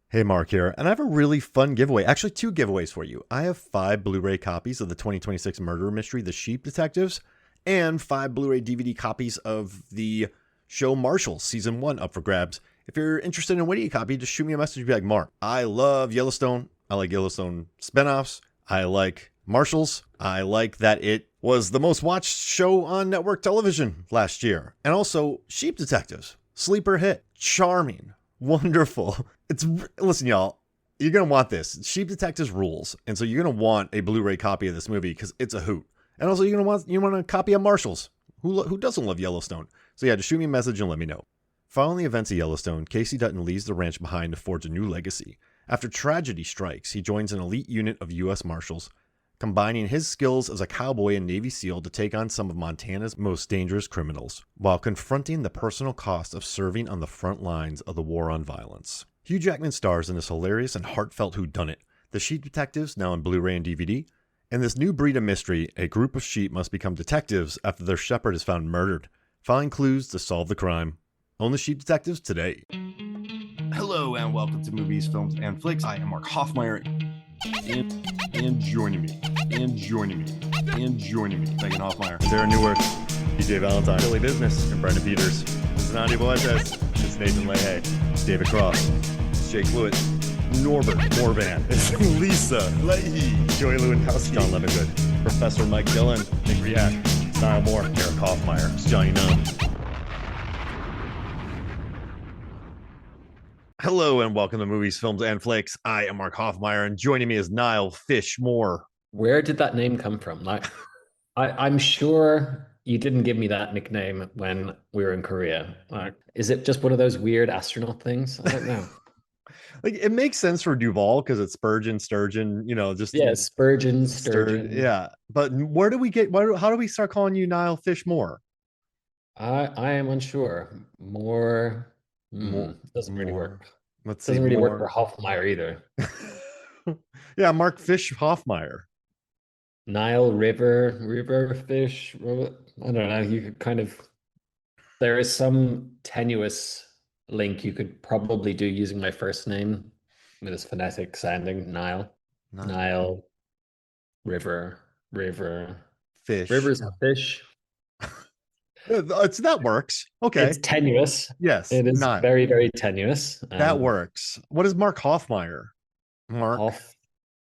Hey, Mark here, and I have a really fun giveaway. Actually, two giveaways for you. I have 5 Blu-ray copies of the 2026 murder mystery, The Sheep Detectives, and 5 Blu-ray DVD copies of the show Marshall Season 1 up for grabs. If you're interested in winning a copy, just shoot me a message and be like, Mark, I love Yellowstone. I like Yellowstone spinoffs. I like Marshalls. I like that it was the most watched show on network television last year. And also, Sheep Detectives. Sleeper hit. Charming. Wonderful. Listen, y'all. You're gonna want this. Sheep Detectives rules, and so you're gonna want a Blu-ray copy of this movie because it's a hoot. And also, you want a copy of Marshalls. Who doesn't love Yellowstone? So yeah, just shoot me a message and let me know. Following the events of Yellowstone, Casey Dutton leaves the ranch behind to forge a new legacy. After tragedy strikes, he joins an elite unit of U.S. Marshals, combining his skills as a cowboy and Navy SEAL to take on some of Montana's most dangerous criminals, while confronting the personal cost of serving on the front lines of the war on violence. Hugh Jackman stars in this hilarious and heartfelt whodunit, The Sheep Detectives, now on Blu-ray and DVD. In this new breed of mystery, a group of sheep must become detectives after their shepherd is found murdered, following clues to solve the crime. Own The Sheep Detectives today. Hello and welcome to Movies, Films, and Flicks. I am Mark Hoffmeyer, and joining me, Megan Hoffmeyer. And Darren Newark, DJ Valentine, Billy Business, and Brenda Peters. This is Andy Boentes. It's Nathan Leahy. It's David Cross. It's Jake Lewitt. Norbert Morvan. It's Lisa Leahy. Joey Lewandowski. John Levingood. Professor Mike Dillon. Nick Riak. It's Niall Moore. Eric Hoffmeyer. It's Johnny Nunn. Hello and welcome to Movies, Films, and Flicks. I am Mark Hoffmeyer, and joining me is Niall Fish Moore. Where did that name come from? Like, I'm sure you didn't give me that nickname when we were in Korea. Like, is it just one of those weird astronaut things? I don't know. Like, it makes sense for Duvall because it's Spurgeon, Sturgeon, just Yeah, Spurgeon, Sturgeon. Yeah, but where do we get? How do we start calling you Niall Fish Moore? I am unsure. More, More, doesn't really more. work. Let's see. Doesn't really work for More. Hoffmeyer either. Yeah, Mark Fish Hoffmeyer. Nile River Fish. I don't know. You could kind of. There is some tenuous link you could probably do using my first name with its phonetic sounding. Nile. Nile, river. Fish. River's a fish. That works. Okay. It's tenuous. Yes. It is Not. very, very tenuous. That works. What is Mark Hoffmeyer? Mark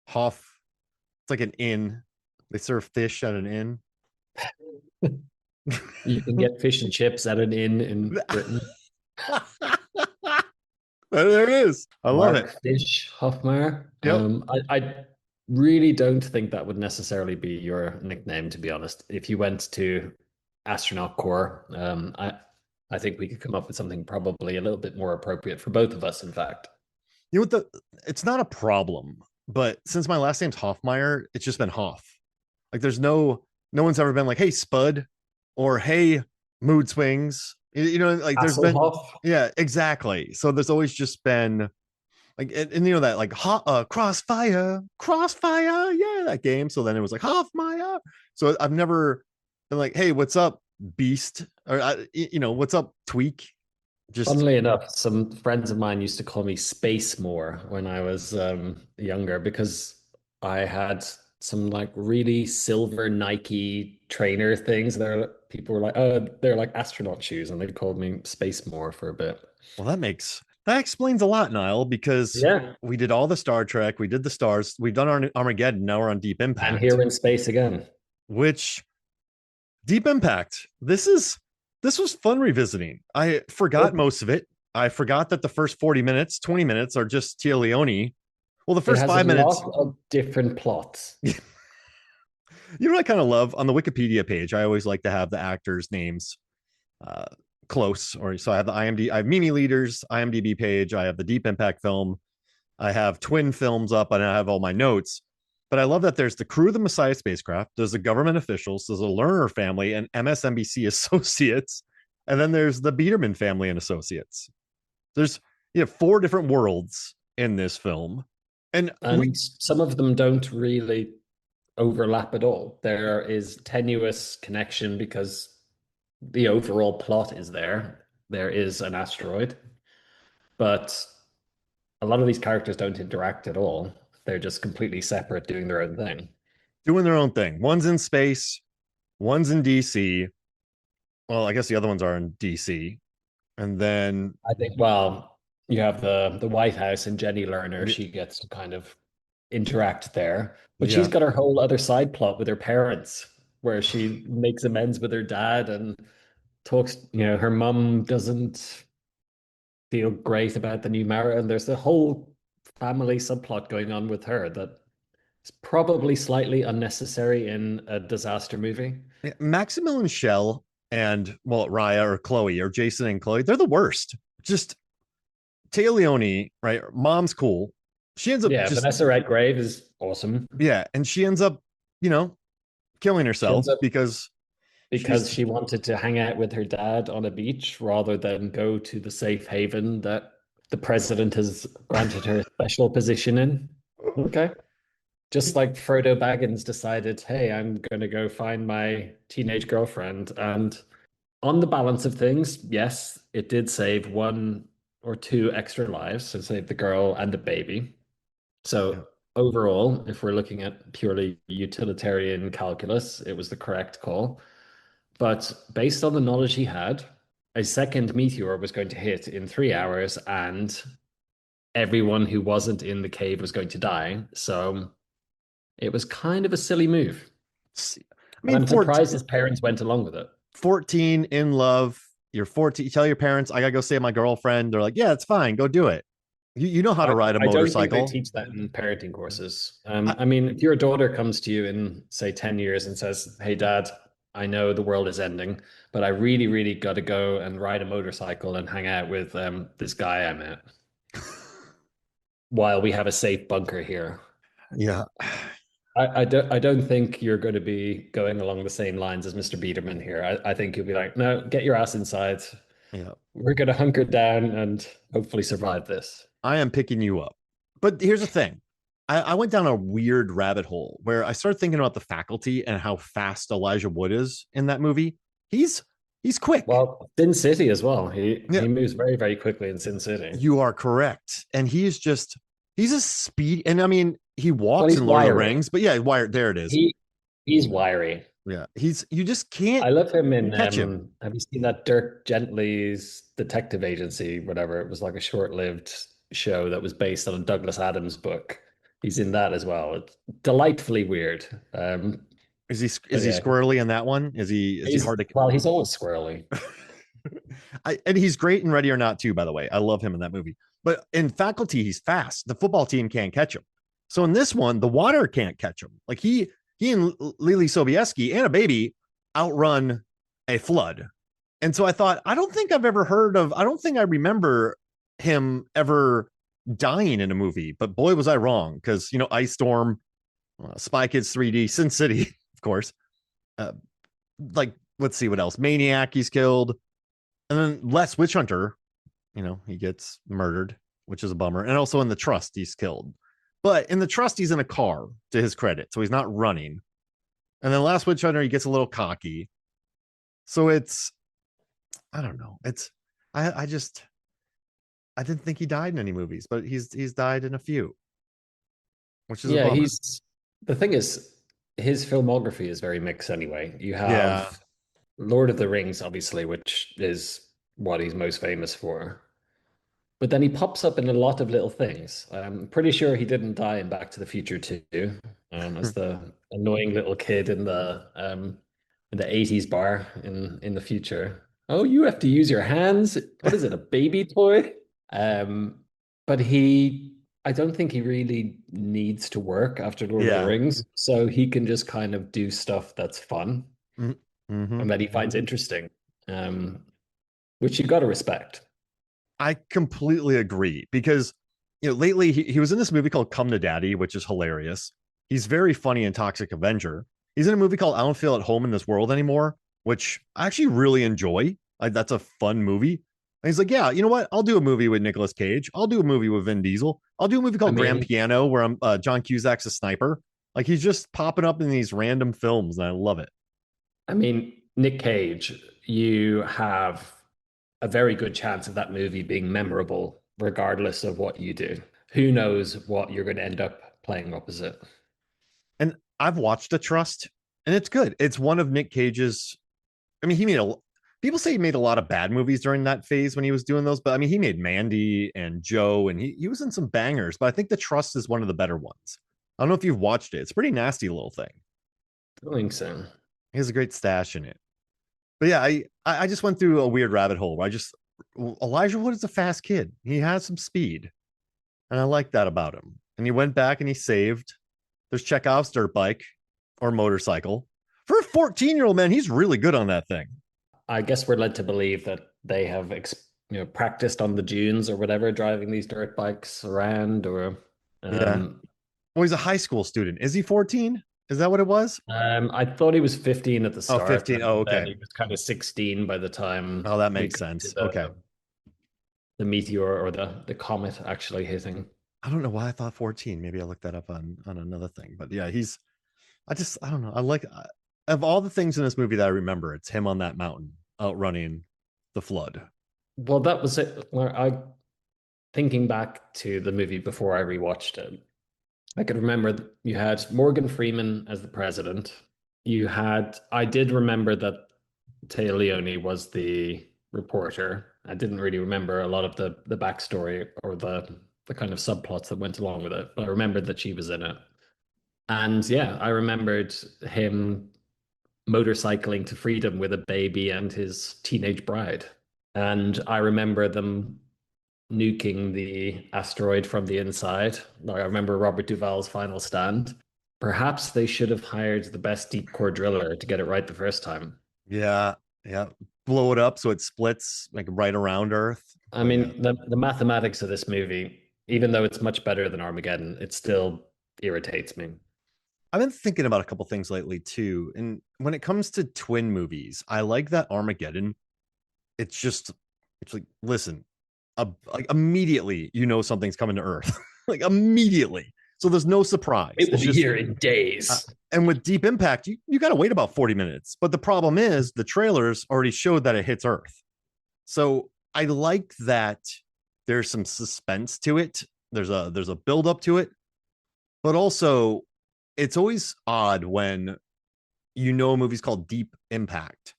Hoff. It's like an inn. They serve fish at an inn. You can get fish and chips at an inn in Britain. There it is. I love it. Fish Hoffmeyer. Yep. I really don't think that would necessarily be your nickname, to be honest. If you went to astronaut corps, I think we could come up with something probably a little bit more appropriate for both of us, in fact. You know what? It's not a problem, but since my last name's Hoffmeyer, it's just been Hoff. Like, there's no one's ever been like, hey, Spud, or hey, Mood Swings. Like, there's been, yeah, exactly. So there's always just been like, and that like Crossfire, yeah, that game. So then it was like Hoffmeyer. So I've never been like, hey, what's up, Beast, or what's up, Tweak. Just funnily enough, some friends of mine used to call me Space More when I was younger because I had some like really silver Nike trainer things. People were like, oh, they're like astronaut shoes, and they called me Space More for a bit. Well, that explains a lot, Niall, because we did all the Star Trek, we did the stars, we've done our Armageddon, now we're on Deep Impact. And here in space again. Which Deep Impact, this was fun revisiting. I forgot most of it. I forgot that the first 40 minutes, 20 minutes are just Téa Leoni. Well, the first 5 minutes of different plots. You know what I kind of love? On the Wikipedia page, I always like to have the actors' names close. Or so I have I have Mimi Leader's IMDb page. I have the Deep Impact film. I have Twin Films up, and I have all my notes. But I love that there's the crew of the Messiah spacecraft, there's the government officials, there's a Lerner family and MSNBC associates, and then there's the Biederman family and associates. There's 4 different worlds in this film. And some of them don't really overlap at all. There is tenuous connection because the overall plot is there. There is an asteroid, but a lot of these characters don't interact at all. They're just completely separate, doing their own thing. Doing their own thing. One's in space, one's in DC. Well, I guess the other ones are in DC. And then, I think, well, you have the White House and Jenny Lerner. She gets to kind of interact there, but she's yeah, got her whole other side plot with her parents, where she makes amends with her dad and talks. Her mum doesn't feel great about the new marriage, and there's the whole family subplot going on with her that is probably slightly unnecessary in a disaster movie. Maximilian Schell and, well, Raya or Chloe or Jason and Chloe, they're the worst. Just Téa Leoni, right? Mom's cool. She ends up Yeah, just, Vanessa Redgrave is awesome. yeah. And she ends up, killing She herself ends up because because she's, she wanted to hang out with her dad on a beach rather than go to the safe haven that the president has granted her a special position in. Okay. Just like Frodo Baggins decided, hey, I'm going to go find my teenage girlfriend. And on the balance of things, yes, it did save one or two extra lives. So save the girl and the baby. yeah. So overall, if we're looking at purely utilitarian calculus, it was the correct call. But based on the knowledge he had, a second meteor was going to hit in 3 hours, and everyone who wasn't in the cave was going to die. So it was kind of a silly move. I And mean, I'm 14, surprised his parents went along with it. 14 in love. You're 14. You tell your parents, I got to go save my girlfriend. They're like, yeah, it's fine. Go do it. You know how to I, ride a I don't think they motorcycle. teach that in parenting courses. I, I mean, if your daughter comes to you in, say, 10 years and says, hey, dad, I know the world is ending, but I really, really got to go and ride a motorcycle and hang out with this guy I met while we have a safe bunker here. yeah. I don't think you're going to be going along the same lines as Mr. Biederman here. I think you'll be like, no, get your ass inside. Yeah. We're going to hunker down and hopefully survive this. I am picking you up. But here's the thing. I went down a weird rabbit hole where I started thinking about the faculty and how fast Elijah Wood is in that movie. He's he's quick. Well, Sin City as well. He Yeah, he moves very, very quickly in Sin City. you are correct. And he's a speed, and I mean he Well, walks he's in Lord of the wiry. Rings, but yeah, wired there it is. He's wiry. Yeah. You just can't I love him in catch him. have you seen that Dirk Gently's Detective Agency, whatever? It was like a short-lived show that was based on a Douglas Adams book. He's in that as well. It's delightfully weird. Is But he yeah, squirrely in that one? Is he he's hard to well, he's always squirrely. and he's great in Ready or Not too, by the way. I love him in that movie. But in Faculty, he's fast. The football team can't catch him. So in this one, the water can't catch him. Like he and Lily Sobieski and a baby outrun a flood. And so I thought, I don't think I don't think I remember him ever dying in a movie. But boy, was I wrong. Because, Ice Storm, Spy Kids 3D, Sin City, of course. Uh, like, let's see what else. Maniac, he's killed. And then Les Witch Hunter, he gets murdered, which is a bummer. And also in The Trust, he's killed. But in The Trust, he's in a car, to his credit. So he's not running. And then Last Witch Hunter, he gets a little cocky. So I don't know. I just, I didn't think he died in any movies, but he's died in a few, which is a Yeah, bummer. he's the thing is his filmography is very mixed anyway. You Yeah. have Lord of the Rings, obviously, which is what he's most famous for. But then he pops up in a lot of little things. I'm pretty sure he didn't die in Back to the Future too, as the annoying little kid in the 80s bar in the future. Oh, you have to use your hands. What is it, a baby toy? Um, but I don't think he really needs to work after Lord of the Yeah. Rings, so he can just kind of do stuff that's fun Mm-hmm. and that he finds interesting, um, which you got to respect. I completely agree because lately he was in this movie called Come to Daddy, which is hilarious. He's very funny in Toxic Avenger. He's in a movie called I Don't Feel at Home in This World Anymore, which I actually really enjoy. That's a fun movie. And he's like, yeah, you know what? I'll do a movie with Nicolas Cage. I'll do a movie with Vin Diesel. I'll do a movie I called Grand mean, Piano where I'm John Cusack's a sniper. Like he's just popping up in these random films, and I love it. Nick Cage, you have a very good chance of that movie being memorable, regardless of what you do. who knows what you're going to end up playing opposite. And I've watched A Trust, and it's good. It's one of Nick Cage's. I mean, he made a. People say he made a lot of bad movies during that phase when he was doing those, but I mean, he made Mandy and Joe, and he was in some bangers. But I think The Trust is one of the better ones. I don't know if you've watched it. It's a pretty nasty little thing. I think so. He has a great stash in it. But yeah, I just went through a weird rabbit hole. Where Elijah Wood is a fast kid. He has some speed, and I like that about him. And he went back and he saved. There's Chekhov's dirt bike or motorcycle. For a 14-year-old man, he's really good on that thing. I guess we're led to believe that they have practiced on the dunes or whatever, driving these dirt bikes around. Or Yeah. Well, he's a high school student. Is he 14? Is that what it was? I thought he was 15 at the Oh, start. 15. Oh, And then okay. he was kind of 16 by the time Oh, that we makes got to sense. Okay. the meteor or the comet actually hitting. I don't know why I thought 14. Maybe I looked that up on another thing. But yeah, I don't know. I like of all the things in this movie that I remember, it's him on that mountain outrunning the flood. Well, that was it. Where I thinking back to the movie before I rewatched it, I could remember you had Morgan Freeman as the president. I did remember that Téa Leoni was the reporter. I didn't really remember a lot of the backstory or the kind of subplots that went along with it, but I remembered that she was in it. And yeah, I remembered him motorcycling to freedom with a baby and his teenage bride. And I remember them nuking the asteroid from the inside. Like, I remember Robert Duvall's final stand. Perhaps they should have hired the best deep core driller to get it right the first time. Yeah, yeah. Blow it up so it splits like right around Earth. I But yeah. mean, the mathematics of this movie, even though it's much better than Armageddon, it still irritates me. I've been thinking about a couple things lately too. And when it comes to twin movies, I like that Armageddon. It's like, listen, like immediately you know something's coming to Earth, like immediately. So there's no surprise. It will It's be just here in days. and with Deep Impact, you got to wait about 40 minutes. But the problem is the trailers already showed that it hits Earth. So I like that there's some suspense to it. There's a build up to it, but also it's always odd when you know a movie's called Deep Impact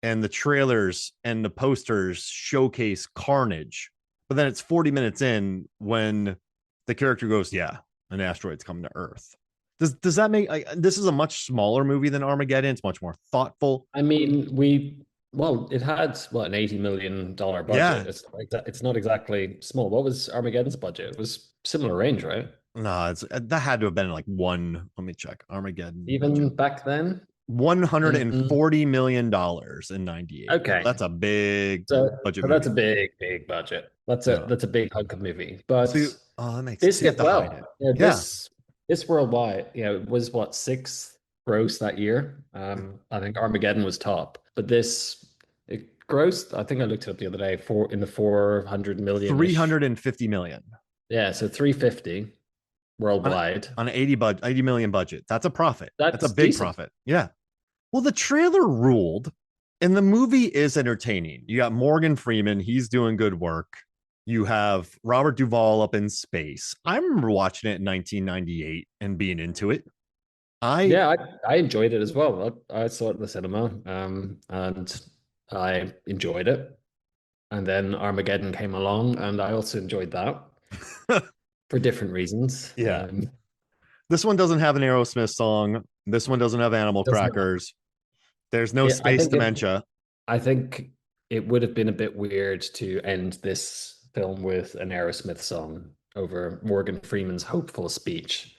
and the trailers and the posters showcase carnage, but then it's 40 minutes in when the character goes, "Yeah, an asteroid's coming to Earth." Does that make this is a much smaller movie than Armageddon? It's much more thoughtful. I mean, well, it had what, an $80 million Yeah, budget. It's not exactly small. What was Armageddon's budget? It was similar range, right? no, it's that had to have been like one. Let me check. Armageddon budget. Even back then. Mm, $140 million in 98. okay. That's a big So, budget so that's a movie. big budget. Yeah. That's a big hunk of movie. But So, oh, that makes sense. this You have did to hide it. well. Yeah, Yeah. this worldwide, it was what, sixth gross that year. I think Armageddon was top, but this it grossed. I think I looked it up the other day in the 400 million. 350 million. Yeah, so 350 worldwide. On an 80 million budget. That's a profit. That's a That's big decent. profit. Yeah. Well, the trailer ruled, and the movie is entertaining. You got Morgan Freeman, he's doing good work. You have Robert Duvall up in space. I remember watching it in 1998 and being into it. Yeah, I enjoyed it as well. I saw it in the cinema, and I enjoyed it. And then Armageddon came along, and I also enjoyed that for different reasons. Yeah. This one doesn't have an Aerosmith song. This one doesn't have Animal Does not. Crackers. There's no Yeah, space dementia. I think it would have been a bit weird to end this film with an Aerosmith song over Morgan Freeman's hopeful speech.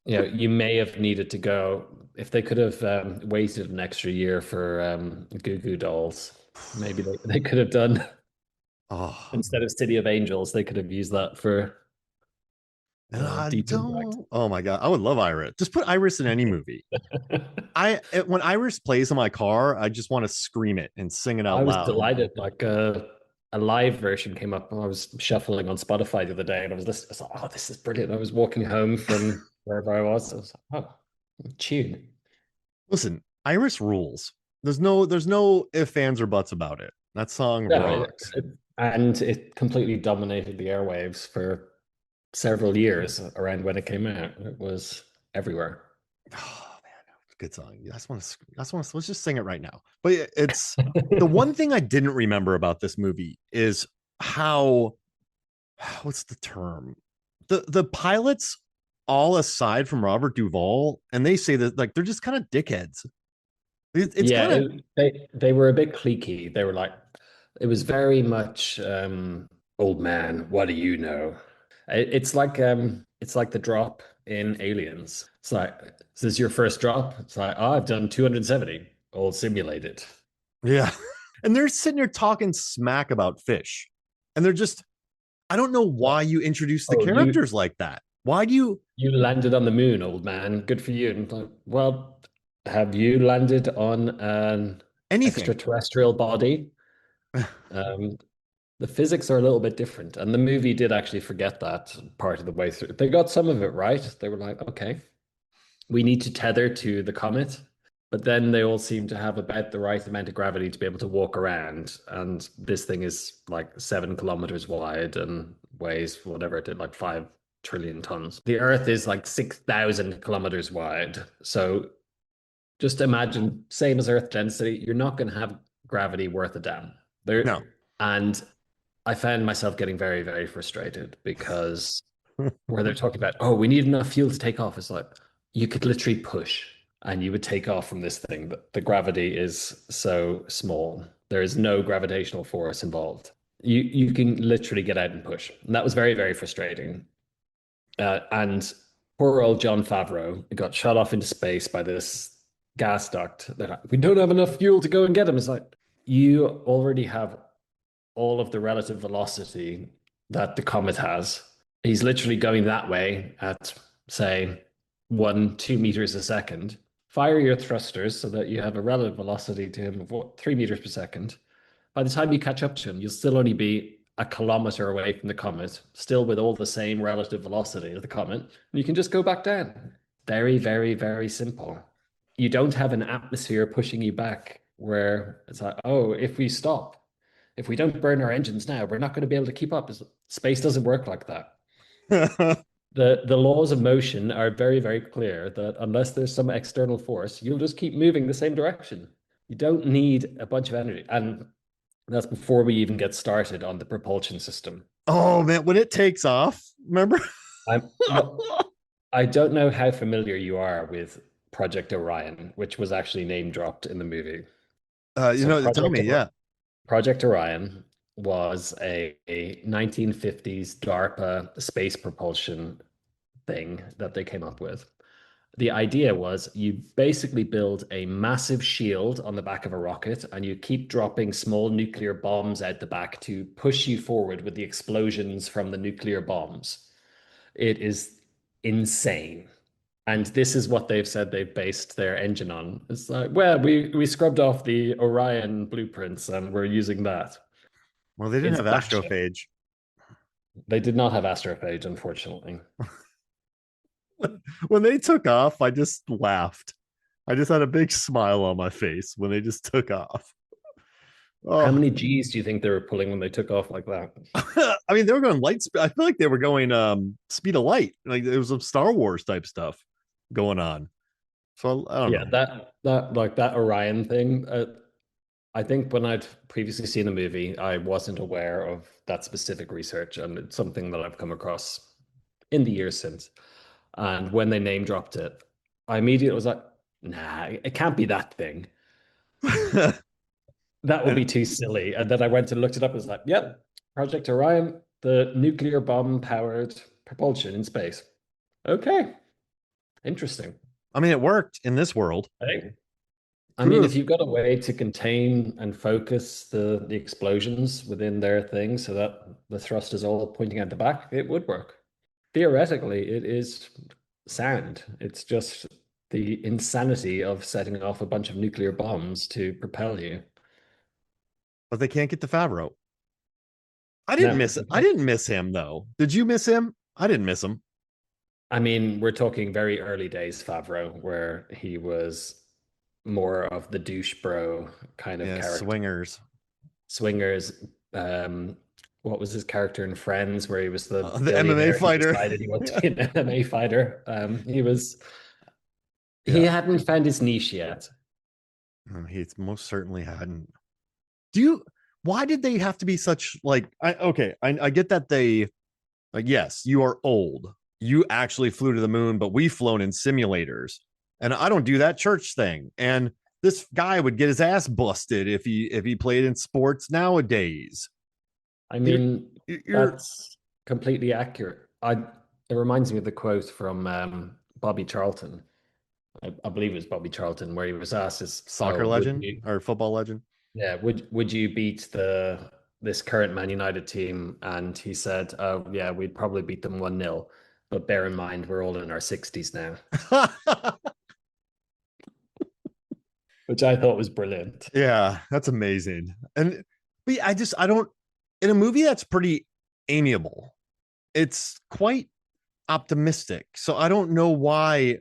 You may have needed to go if they could have waited an extra year for Goo Goo Dolls. Maybe they could have done Oh, instead of City of Angels, they could have used that for and I Deep Impact. don't. Oh my god, I would love Iris. Just put Iris in any movie. When Iris plays in my car, I just want to scream it and sing it out I was loud. delighted. Like a live version came up. I was shuffling on Spotify the other day, and I was like, "Oh, this is brilliant!" I was walking home from wherever I was. I was like, "Oh, tune." Listen, Iris rules. There's no ifs, ands, or buts about it. That song Yeah, rocks. And it completely dominated the airwaves for several years around when it came out. It was everywhere. Oh man, good song. Let's just sing it right now. But it's the one thing I didn't remember about this movie is how what's the term? The pilots, all aside from Robert Duvall, and they say that like they're just kind of dickheads. It's Yeah, kind of they were a bit cliquey. They were like, it was very much old man, what do you know? It's like the drop in Aliens. It's like, is this your first drop? It's like, oh, I've done 270, all simulated. yeah. And they're sitting there talking smack about fish. And they're just I don't know why What? you introduce the Oh, characters like that. Why do you you landed on the moon, old man. Good for you. And like, well, have you landed on an anything? extraterrestrial body? Um, the physics are a little bit different, and the movie did actually forget that part of the way through. They got some of it right. They were like, okay, we need to tether to the comet, but then they all seem to have about the right amount of gravity to be able to walk around. And this thing is like 7 kilometers wide and weighs whatever it did, like 5 trillion tons. The Earth is like 6,000 kilometers wide. So just imagine, same as Earth density, you're not going to have gravity worth a damn. There, No. and I found myself getting very, very frustrated because where they're talking about, oh, we need enough fuel to take off. It's like you could literally push and you would take off from this thing. But the gravity is so small. There is no gravitational force involved. You can literally get out and push. And that was very, very frustrating. And poor old John Favreau got shot off into space by this gas duct. They're like, we don't have enough fuel to go and get him. It's like, you already have all of the relative velocity that the comet has. He's literally going that way at, say, 1, 2 meters a second. Fire your thrusters so that you have a relative velocity to him of what, 3 meters per second. By the time you catch up to him, you'll still only be a kilometer away from the comet, still with all the same relative velocity of the comet. And you can just go back down. Very, very, very simple. You don't have an atmosphere pushing you back where it's like, oh, if we stop, if we don't burn our engines now, we're not going to be able to keep up. Space doesn't work like that. The laws of motion are very, very clear that unless there's some external force, you'll just keep moving the same direction. You don't need a bunch of energy. And that's before we even get started on the propulsion system. Oh man, when it takes off, remember? I'm well, I don't know how familiar you are with Project Orion, which was actually name dropped in the movie. You So know, tell me, yeah. Project Orion was a 1950s DARPA space propulsion thing that they came up with. The idea was you basically build a massive shield on the back of a rocket and you keep dropping small nuclear bombs out the back to push you forward with the explosions from the nuclear bombs. It is insane. And this is what they've said they've based their engine on. It's like, well, we scrubbed off the Orion blueprints and we're using that. Well, they didn't It's have batshit. astrophage. They did not have astrophage, unfortunately. When they took off, I just laughed. I just had a big smile on my face when they just took off. How Oh, many G's do you think they were pulling when they took off like that? I mean, they were going light speed. I feel like they were going speed of light. Like there was some Star Wars type stuff going on. So I don't Yeah, know. that like that Orion thing. I think when I'd previously seen the movie, I wasn't aware of that specific research, and it's something that I've come across in the years since. And when they name dropped it, I immediately was like, "Nah, it can't be that thing. That would And be too silly." And then I went and looked it up. And was like, "Yep, Project Orion, the nuclear bomb powered propulsion in space." Okay, interesting. I mean, it worked in this world. Hey, I mean, if Kudos. you've got a way to contain and focus the explosions within their thing so that the thrust is all pointing at the back, it would work. Theoretically, it is sound. It's just the insanity of setting off a bunch of nuclear bombs to propel you. But they can't get to Favreau. I didn't Now, miss it. I didn't miss him though. Did you miss him? I didn't miss him. I mean, we're talking very early days Favreau, where he was more of the douche bro kind of Yeah, character. swingers. Swingers. what was his character in Friends, where he was the The MMA billionaire who fighter. decided he wanted to be an MMA fighter. He Yeah, hadn't found his niche yet. he most certainly hadn't. Do you? Why did they have to be such like? I get that they like. Yes, you are old. You actually flew to the moon, but we've flown in simulators, and I don't do that church thing. And this guy would get his ass busted if he played in sports nowadays. I You're mean, you're that's completely accurate. It reminds me of the quote from Bobby Charlton. I believe it was Bobby Charlton, where he was asked, soccer legend or football legend. yeah, would you beat this current Man United team?" And he said, "Oh yeah, we'd probably beat them 1-0. But bear in mind, we're all in our 60s now," which I thought was brilliant. Yeah, that's amazing. And but yeah, I don't in a movie that's pretty amiable. It's quite optimistic. So I don't know why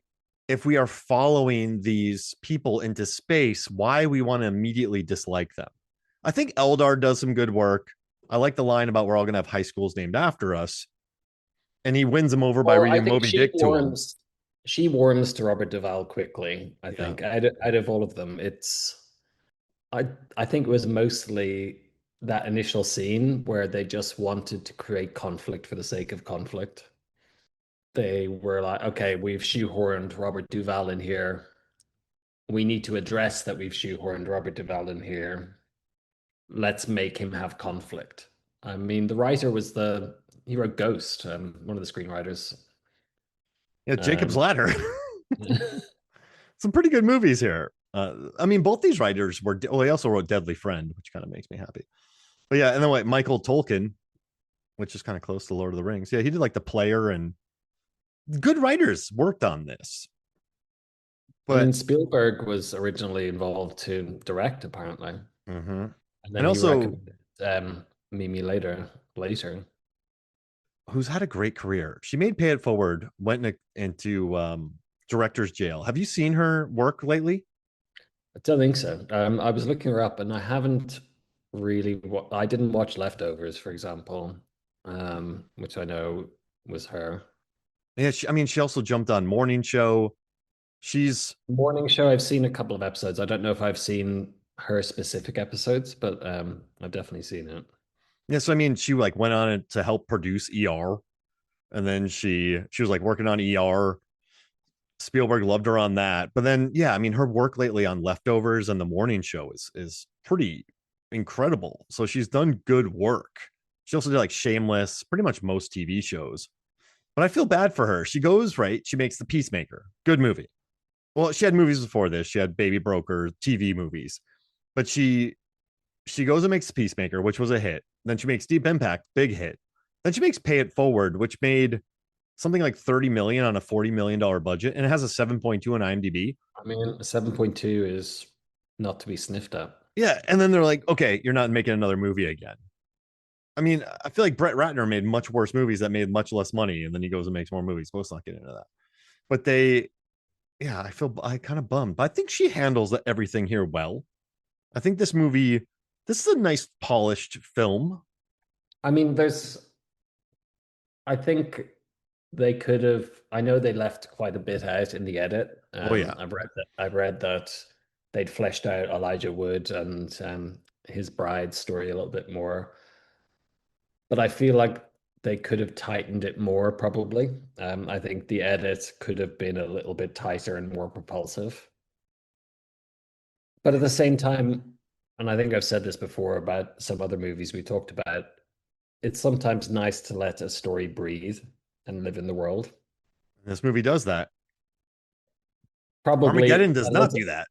if we are following these people into space, why we want to immediately dislike them. I think Eldar does some good work. I like the line about we're all going to have high schools named after us. And he wins them over by Well, I reading think Moby Dick to him. she warms to Robert Duvall quickly. I Yeah. think out of all of them, I I think it was mostly that initial scene where they just wanted to create conflict for the sake of conflict. They were like, okay, we've shoehorned Robert Duvall in here. We need to address that we've shoehorned Robert Duvall in here. Let's make him have conflict. I mean, the writer was he wrote Ghost, one of the screenwriters. Yeah, Jacob's Um, Ladder. Some pretty good movies here. I mean, both these writers were. Well, he also wrote Deadly Friend, which kind of makes me happy. But yeah, and then what? Michael Tolkien, which is kind of close to Lord of the Rings. Yeah, he did like The Player, and good writers worked on this. I mean, But Spielberg was originally involved to direct, apparently, mhm. and And then he also, recommended Mimi later. who's had a great career? She made Pay It Forward, went into director's jail. Have you seen her work lately? I don't think so. I was looking her up, and I haven't really. I didn't watch Leftovers, for example, which I know was her. Yeah, I mean, she also jumped on Morning Show. She's Morning Show. I've seen a couple of episodes. I don't know if I've seen her specific episodes, but I've definitely seen it. yeah. So I mean, she like went on it to help produce ER, and then she was like working on ER. Spielberg loved her on that. But then, yeah, I mean, her work lately on Leftovers and The Morning Show is pretty incredible. So she's done good work. She also did like Shameless, pretty much most TV shows. But I feel bad for her. She goes right. She makes The Peacemaker, good movie. Well, she had movies before this. She had Baby Broker, TV movies, but she goes and makes Peacemaker, which was a hit. Then she makes Deep Impact, big hit. Then she makes Pay It Forward, which made something like 30 million on a $40 million budget, and it has a 7.2 on IMDb. I mean, 7.2 is not to be sniffed at. Yeah, and then they're like, okay, you're not making another movie again. I mean, I feel like Brett Ratner made much worse movies that made much less money, and then he goes and makes more movies. Let's not get into that. But yeah, I kind of bummed. But I think she handles everything here well. I think this is a nice polished film. I mean, I think they could have. I know they left quite a bit out in the edit. Oh yeah, I've read that they'd fleshed out Elijah Wood and his bride's story a little bit more, but I feel like they could have tightened it more. Probably, I think the edit could have been a little bit tighter and more propulsive. But at the same time, and I think I've said this before about some other movies we talked about, it's sometimes nice to let a story breathe and live in the world. this movie does that. Probably Armageddon does not do that.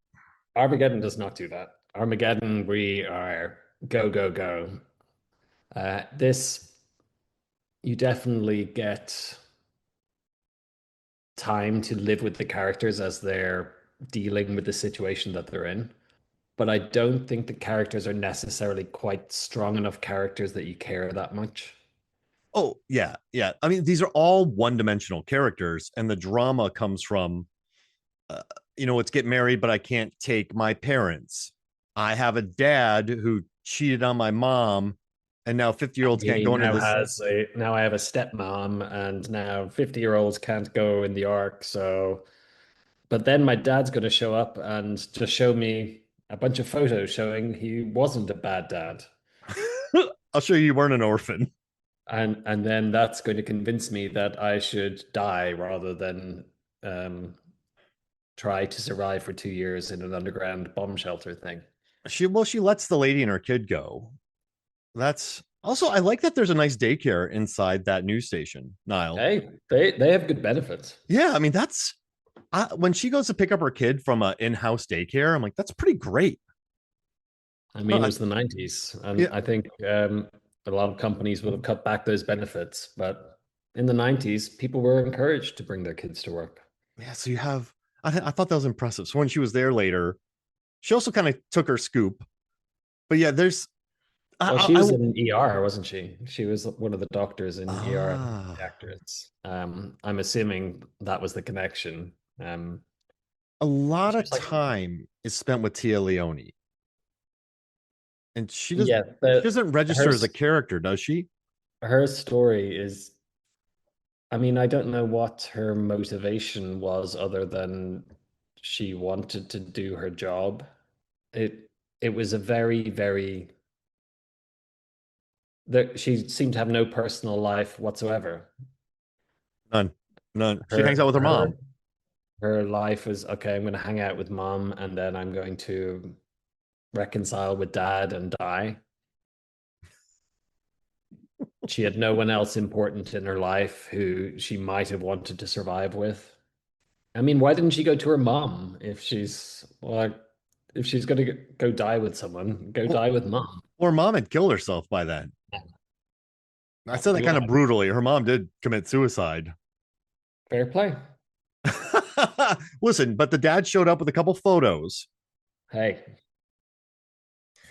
Armageddon does not do that. Armageddon, we are go, go, go. This, you definitely get time to live with the characters as they're dealing with the situation that they're in. But I don't think the characters are necessarily quite strong enough characters that you care that much. Oh yeah, yeah. I mean, these are all one-dimensional characters, and the drama comes from, uh, let's get married, but I can't take my parents. I have a dad who cheated on my mom, And now 50-year-olds can't He go into now this. has a now I have a stepmom, and now 50-year-olds can't go in the Ark. So, but then my dad's going to show up and just show me a bunch of photos showing he wasn't a bad dad. I'll show you weren't an orphan. And then that's going to convince me that I should die rather than um, try to survive for 2 years in an underground bomb shelter thing. She lets the lady and her kid go. That's also, I like that there's a nice daycare inside that news station, Niall. Hey, they have good benefits. Yeah, I mean that's when she goes to pick up her kid from a in-house daycare. I'm like, that's pretty great. I Oh, mean, it was the 90s, and yeah, I think a lot of companies would have cut back those benefits. But in the 90s, people were encouraged to bring their kids to work. yeah. So you have, I thought that was impressive. So when she was there later, she also kind of took her scoop. But yeah, there's, Well, she was in ER, wasn't she? She was one of the doctors in ER, the ah, actress. I'm assuming that was the connection. a lot She of was like, time is spent with Téa Leoni, and yeah, she the doesn't register as a character, does she? her story is, I mean, I don't know what her motivation was other than she wanted to do her job. It it was a very that she seemed to have no personal life whatsoever. None, none. She hangs out Her with her her mom. her life was okay, I'm going to hang out with mom and then I'm going to reconcile with dad and die. She had no one else important in her life who she might have wanted to survive with. I mean, why didn't she go to her mom if she's like, if she's gonna go die with someone, go Well, die with mom. her mom had killed herself by then. I said that kind of Well, brutally. Her mom did commit suicide. fair play. Listen, but the dad showed up with a couple photos. Hey,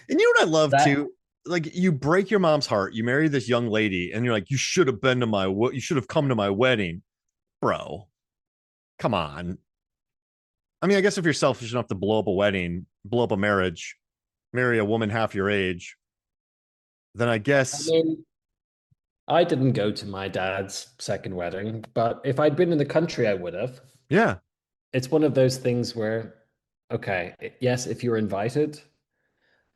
And you know what I love that too? Like you break your mom's heart, you marry this young lady, and you're like, you should have been to you should have come to my wedding, bro. Come on. I mean, I guess if you're selfish enough to blow up a wedding, blow up a marriage, marry a woman half your age, then I I guess, mean, I didn't go to my dad's second wedding, but if I'd been in the country, I would have. yeah, It's one of those things where, okay, yes, if you're invited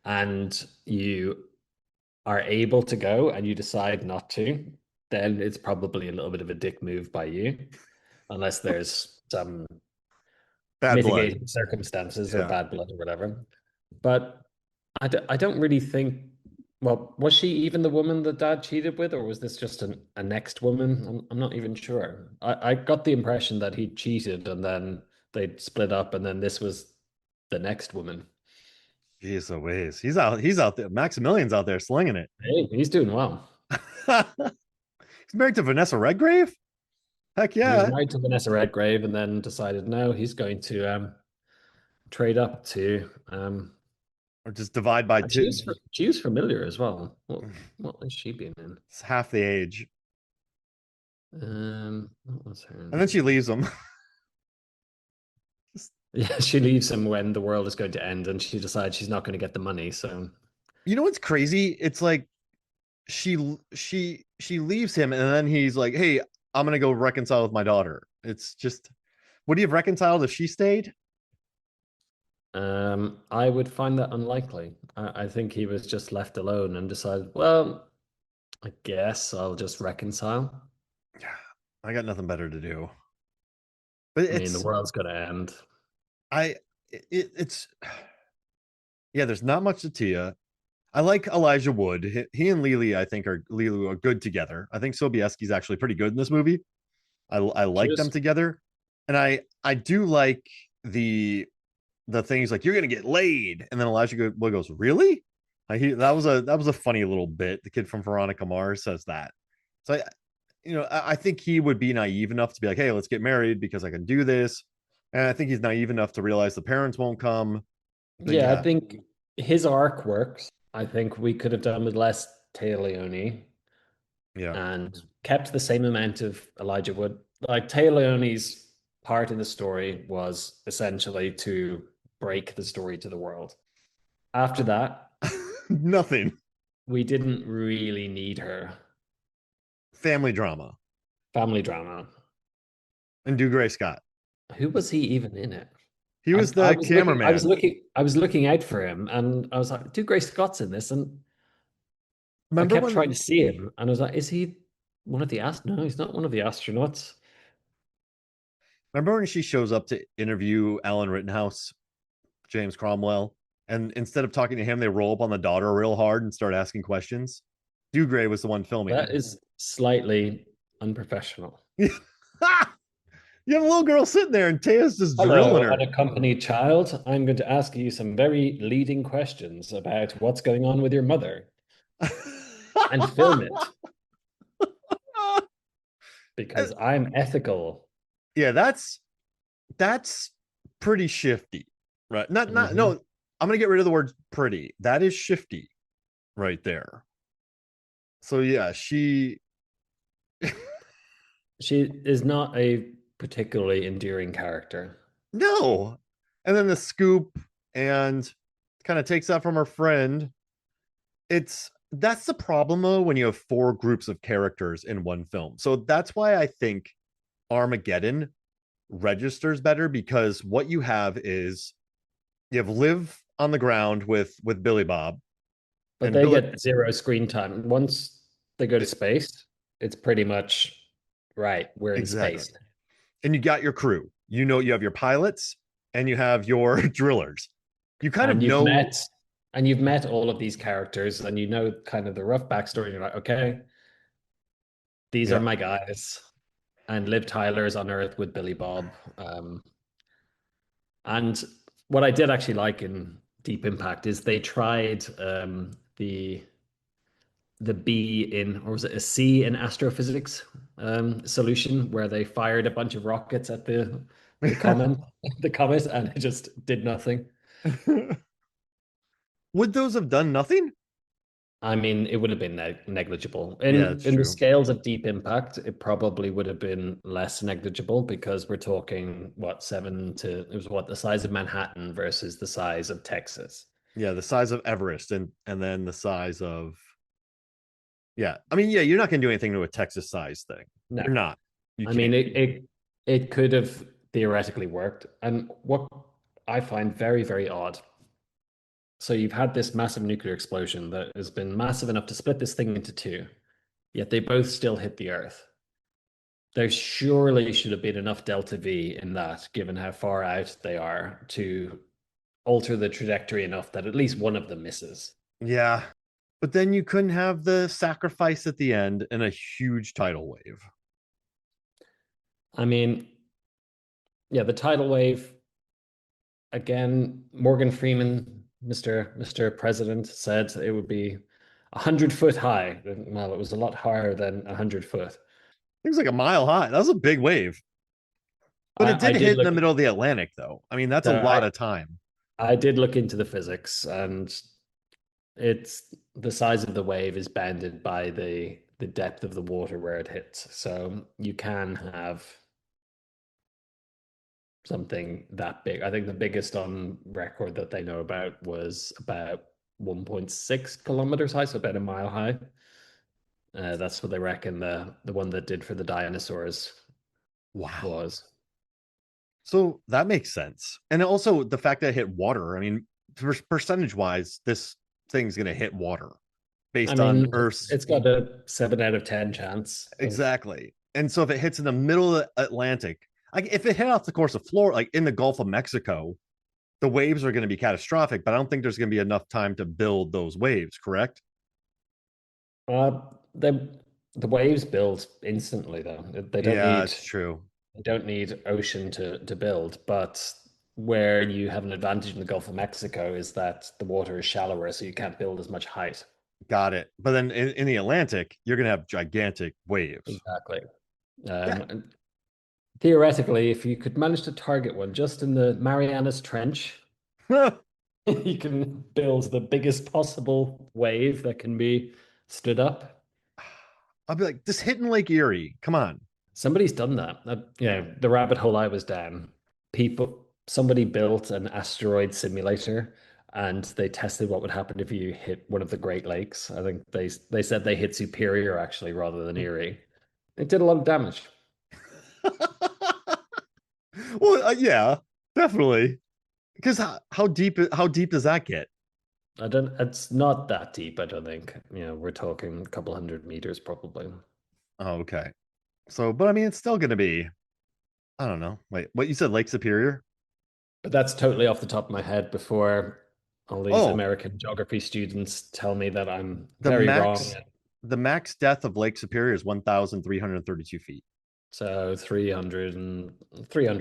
and you are able to go and you decide not to, then it's probably a little bit of a dick move by you, unless there's some bad blood. mitigating circumstances or Yeah. bad blood or whatever. But I don't really think, well, was she even the woman that dad cheated with, or was this just a next woman? I'm not even sure. I got the impression that he cheated and then they'd split up and then this was the next woman. Jeez Louise. He's out there. Maximilian's out there slinging it. Hey, he's doing well. He's married to Vanessa Redgrave? Heck He was yeah. married to Vanessa Redgrave and then decided no, he's going to trade up to Or just divide by and two. she was familiar as well. What has she been in? It's half the age. What was her And then she name? leaves him. Yeah, she leaves him when the world is going to end, and she decides she's not going to get the money. So You know what's crazy? It's like she leaves him and then he's like, "Hey, I'm going to go reconcile with my daughter." It's just, would he have reconciled if she stayed? I would find that unlikely. I think he was just left alone and decided, well, I guess I'll just reconcile. Yeah. I got nothing better to do. But I mean, the it's world's going to end. I it's yeah, there's not much to Tia. I like Elijah Wood. He and Lily are good together. I think Sobieski's actually pretty good in this movie. I She like them was, together, and I do like the things like you're gonna get laid, and then Wood goes, really? That was a funny little bit. The kid from Veronica Mars says that. So I think he would be naive enough to be like, hey, let's get married because I can do this, and I think he's naive enough to realize the parents won't come. But yeah, I yeah, think his arc works. I think we could have done with less Téa Leoni yeah. and kept the same amount of Elijah Wood. Like Téa Leoni's part in the story was essentially to break the story to the world. After that, Nothing. we didn't really need her. Family drama. Family drama. And Dougray Scott. Who was he even in it? He was I the was looking, cameraman. I was looking out for him, and I was like, "Dude, Grace Scott's in this," and I Remember kept when trying to see him, and I was like, "Is he one of the ast? No, he's not one of the astronauts." remember when she shows up to interview Alan Rittenhouse, James Cromwell, and instead of talking to him, they roll up on the daughter real hard and start asking questions? Dougray was the one filming That it. is slightly unprofessional. You have a little girl sitting there and Téa's just drilling Hello, her. unaccompanied child. I'm going to ask you some very leading questions about what's going on with your mother and film it because I'm ethical. Yeah, that's pretty shifty, right? Not no. Mhm. I'm gonna get rid of the word pretty. That is shifty, right there. So yeah, she. She is not a particularly endearing character. No, and then the scoop and kind of takes that from her friend. That's the problem though when you have four groups of characters in one film. So that's why I think Armageddon registers better, because what you have is you have Liv on the ground with Billy Bob But and they Billy. get zero screen time. Once they go to space, it's pretty much right, we're in Exactly. space. And you got your crew. You know, you have your pilots and you have your drillers. You kind of And know. you've met all of these characters and you know kind of the rough backstory. You're like, okay, these are Yep. my guys. And Liv Tyler's on Earth with Billy Bob. And what I did actually like in Deep Impact is they tried the B in, or was it a C in astrophysics solution where they fired a bunch of rockets at the comet, the comet, and it just did nothing. Would those have done nothing? I mean, it would have been negligible. Yeah, it's In the true. scales of Deep Impact, it probably would have been less negligible because we're talking what it was what the size of Manhattan versus the size of Texas. Yeah, the size of Everest and then the size of, yeah. I mean, yeah, you're not gonna do anything to a Texas size thing. No, You're not. You I mean can't. it could have theoretically worked. And what I find very, very odd. So you've had this massive nuclear explosion that has been massive enough to split this thing into two, yet they both still hit the Earth. There surely should have been enough delta V in that, given how far out they are, to alter the trajectory enough that at least one of them misses. Yeah. But then you couldn't have the sacrifice at the end and a huge tidal wave. I mean, yeah, the tidal wave, again, Morgan Freeman, Mr. President, said it would be 100 foot high. Well, it was a lot higher than 100 foot. It was like a mile high. That was a big wave. But it I did did hit in look the middle of the Atlantic, though. I mean, that's a so lot of time. I did look into the physics, and it's the size of the wave is bounded by the depth of the water where it hits. So you can have something that big. I think the biggest on record that they know about was about 1.6 kilometers high, so about a mile high. That's what they reckon the one that did for the dinosaurs Wow. was. So that makes sense. And also the fact that it hit water. I mean, percentage wise, this thing's going to hit water I based on mean, Earth's. it's got a 7 out of 10 chance of. Exactly. And so if it hits in the middle of the Atlantic, like if it hit off the course of Florida, like in the Gulf of Mexico, the waves are going to be catastrophic, but I don't think there's going to be enough time to build those waves, correct? Uh, the waves build instantly though. Yeah, it's true. They don't need ocean to build, but where you have an advantage in the Gulf of Mexico is that the water is shallower, so you can't build as much height. Got it. But then in the Atlantic, you're going to have gigantic waves. Exactly. Yeah. And theoretically, if you could manage to target one just in the Marianas Trench, you can build the biggest possible wave that can be stood up. I'll be like, this hitting Lake Erie. Come on. Somebody's done that. The rabbit hole I was down. Somebody built an asteroid simulator, and they tested what would happen if you hit one of the Great Lakes. I think they said they hit Superior actually rather than Erie. It did a lot of damage. Well, yeah, definitely. Because how deep does that get? I don't. It's not that deep. I don't think. We're talking a couple 100 meters probably. Oh, okay. So, but I mean, it's still going to be. I don't know. Wait, what you said, Lake Superior? But that's totally off the top of my head before all these Oh, American geography students tell me that I'm the very wrong. max the max depth of Lake Superior is 1,332 feet. So 300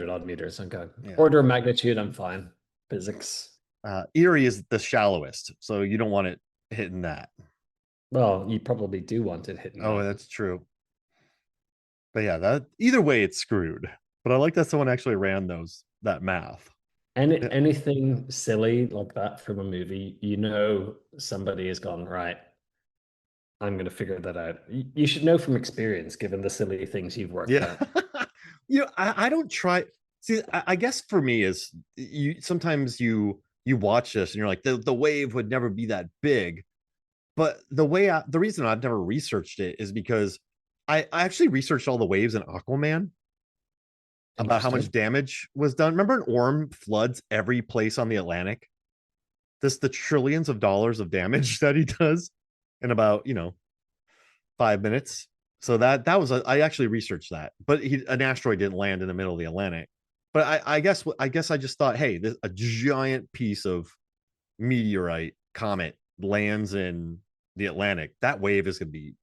odd meters. Okay. Yeah. Order of magnitude, I'm fine. Physics. Erie is the shallowest, so you don't want it hitting that. Well, you probably do want it hitting Oh, that. that's true. But yeah, that either way, it's screwed. But I like that someone actually ran that math. Yeah. Anything silly like that from a movie, somebody has gone, right, I'm going to figure that out. You should know from experience, given the silly things you've worked Yeah. out. I don't try. See, I guess for me is you sometimes you watch this and you're like the wave would never be that big. But the reason I've never researched it is because I actually researched all the waves in Aquaman about how much Interesting. damage was done. Remember an Orm floods every place on the Atlantic? This the trillions of dollars of damage that he does in about 5 minutes. So that was I actually researched that, but an asteroid didn't land in the middle of the Atlantic. But I guess I just thought, hey, a giant piece of meteorite comet lands in the Atlantic. That wave is going to be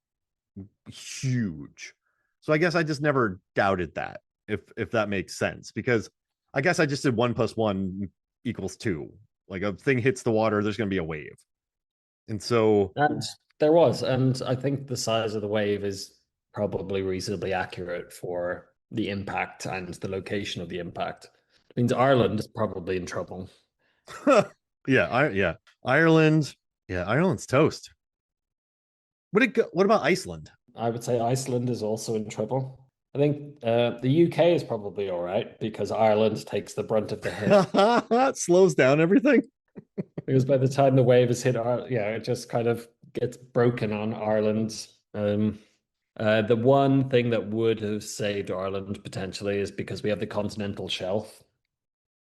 huge. So I guess I just never doubted that, if that makes sense, because I guess I just did 1+1 = 2. Like a thing hits the water, there's going to be a wave, and so And there was, and I think the size of the wave is probably reasonably accurate for the impact and the location of the impact. It means Ireland is probably in trouble. yeah, Ireland, yeah, Ireland's toast. What about Iceland? I would say Iceland is also in trouble. I think the UK is probably all right because Ireland takes the brunt of the hit. It slows down everything. Because by the time the wave has hit, yeah, it just kind of gets broken on Ireland. The one thing that would have saved Ireland potentially is because we have the continental shelf.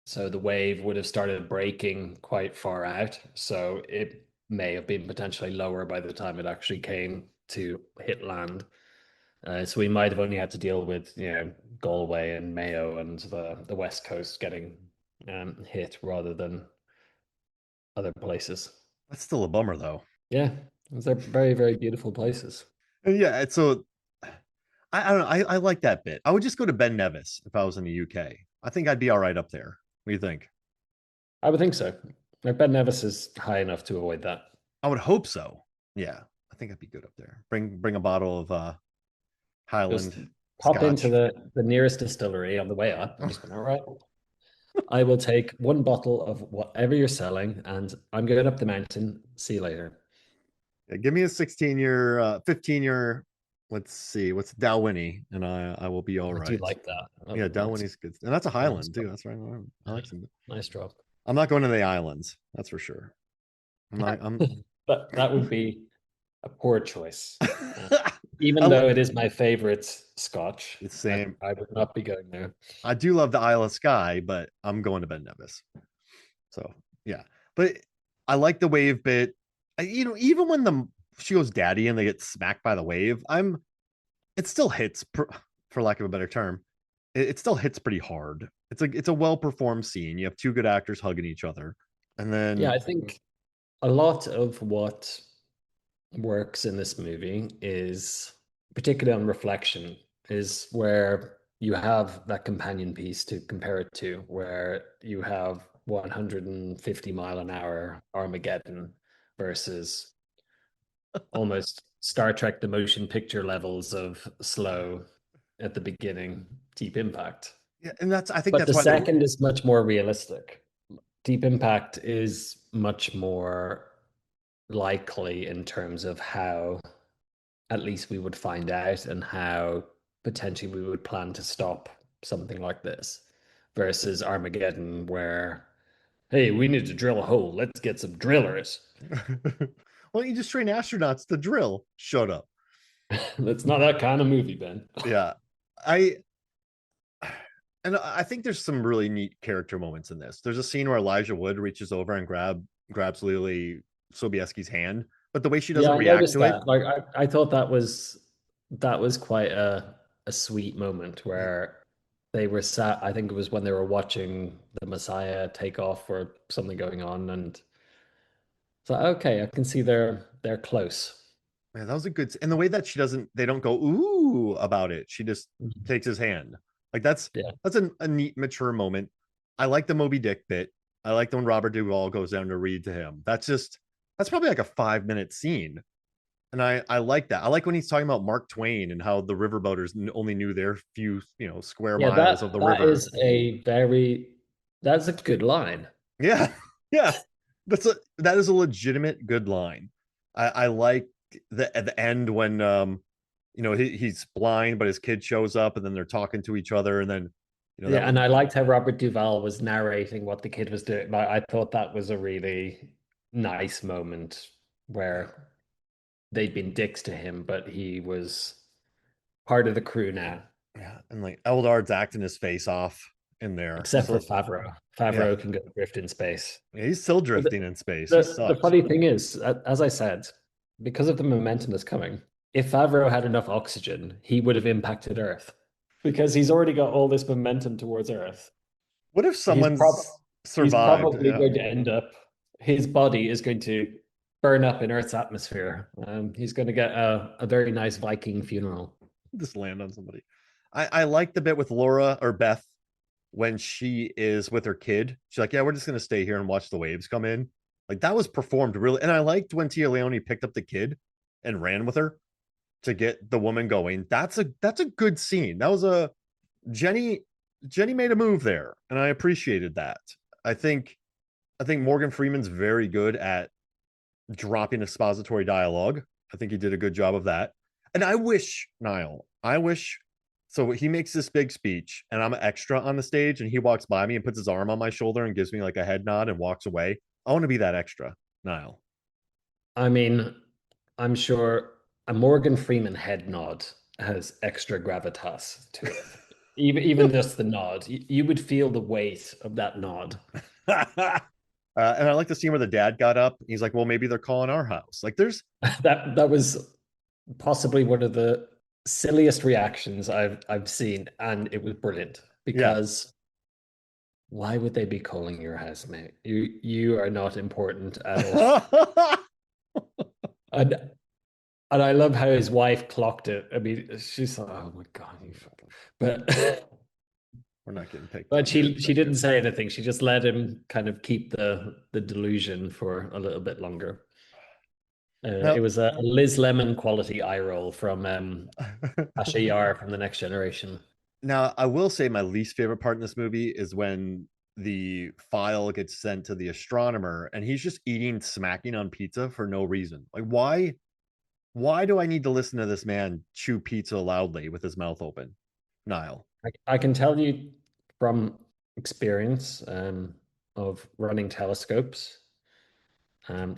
So the wave would have started breaking quite far out. So it may have been potentially lower by the time it actually came to hit land. So we might have only had to deal with, Galway and Mayo and the West Coast getting hit rather than other places. That's still a bummer though. Yeah, they're very, very beautiful places. And yeah, so I don't know. I like that bit. I would just go to Ben Nevis if I was in the UK. I think I'd be all right up there. What do you think? I would think so. Like Ben Nevis is high enough to avoid that. I would hope so. Yeah, I think I'd be good up there. Bring a bottle of Just Highland pop into Scotch. the nearest distillery on the way up and just go, all right, I will take one bottle of whatever you're selling and I'm going up the mountain. See you later. Yeah, give me a 16-year, 15-year. Let's see, what's Dalwhinnie, and I will be all I do right. like that. Yeah, That's Dalwhinnie's good, and that's a nice Highland too. drop. That's right. I like some. Nice drop. I'm not going to the islands. That's for sure. I'm not. I'm. But that would be a poor choice. I, Even though it is my favorite scotch, it's same. I would not be going there. I do love the Isle of Skye, but I'm going to Ben Nevis. So yeah, but I like the wave bit. Even when she goes daddy and they get smacked by the wave, it still hits, for lack of a better term. It still hits pretty hard. It's a well performed scene. You have two good actors hugging each other, and Yeah, then I think a lot of what works in this movie is, particularly on reflection, is where you have that companion piece to compare it to, where you have 150-mile-an-hour Armageddon versus almost Star Trek the motion picture levels of slow at the beginning, Deep Impact. yeah, and I think But that's the why second is much more realistic. Deep Impact is much more likely in terms of how at least we would find out and how potentially we would plan to stop something like this versus Armageddon, where Hey, we need to drill a hole. Let's get some drillers. Why don't you just train astronauts to drill? Shut up. That's not that kind of movie, Ben. Yeah. I and I think there's some really neat character moments in this. There's a scene where Elijah Wood reaches over and grabs Lily Sobieski's hand, but the way she Yeah, doesn't I react noticed to it, that. Like I thought that was quite a sweet moment where they were sat, I think it was when they were watching the Messiah take off or something going on, and so okay, I can see they're close. man, that was a good. And the way that they don't go ooh about it. She just Mhm. takes his hand. Like Yeah. that's a neat mature moment. I like the Moby Dick bit. I like the when Robert Duvall goes down to read to him. That's probably like a 5 minute scene. And I like that. I like when he's talking about Mark Twain and how the riverboaters only knew their few, square Yeah, miles of the that river. is a very that's a good line. Yeah. Yeah. That is a legitimate good line. I like at the end when he's blind, but his kid shows up and then they're talking to each other and then that Yeah, and I liked how Robert Duvall was narrating what the kid was doing. I thought that was a really nice moment where they'd been dicks to him, but he was part of the crew now, yeah, and like Eldard's acting his face off in there. except for So Favreau. yeah, Favreau can go drift in space. he's still But drifting in space. He the sucks. funny thing is, as I said, because of the momentum that's coming, if Favreau had enough oxygen, he would have impacted Earth because he's already got all this momentum towards Earth. What if He's prob someone's he's survived? probably Yeah, going to end up, his body is going to burn up in Earth's atmosphere. He's going to get a very nice Viking funeral. just land on somebody. I like the bit with Laura or Beth when she is with her kid. She's like, "Yeah, we're just gonna stay here and watch the waves come in." Like that was performed really, and I liked when Téa Leoni picked up the kid and ran with her to get the woman going. That's a good scene. That was a Jenny Jenny made a move there, and I appreciated that. I think I think Morgan Freeman's very good at dropping expository dialogue. I think he did a good job of that. And I wish, Niall, I wish so he makes this big speech and I'm an extra on the stage and he walks by me and puts his arm on my shoulder and gives me like a head nod and walks away. I want to be that extra, Niall. I mean, I'm sure a Morgan Freeman head nod has extra gravitas to it. Even just the nod, you would feel the weight of that nod. And I like the scene where the dad got up. He's like, "Well, maybe they're calling our house." Like, there's That was possibly one of the silliest reactions I've seen, and it was brilliant yeah, because why would they be calling your housemate? You are not important at all. And and I love how his wife clocked it. I mean, she's like, oh my God, you fucking but we're not getting picked but on here. she didn't say anything. She just let him kind of keep the delusion for a little bit longer. It Now, was a Liz Lemon quality eye roll from Asha Yar from The Next Generation. now, I will say my least favorite part in this movie is when the file gets sent to the astronomer and he's just eating, smacking on pizza for no reason. Like, why do I need to listen to this man chew pizza loudly with his mouth open? Niall. I can tell you from experience of running telescopes.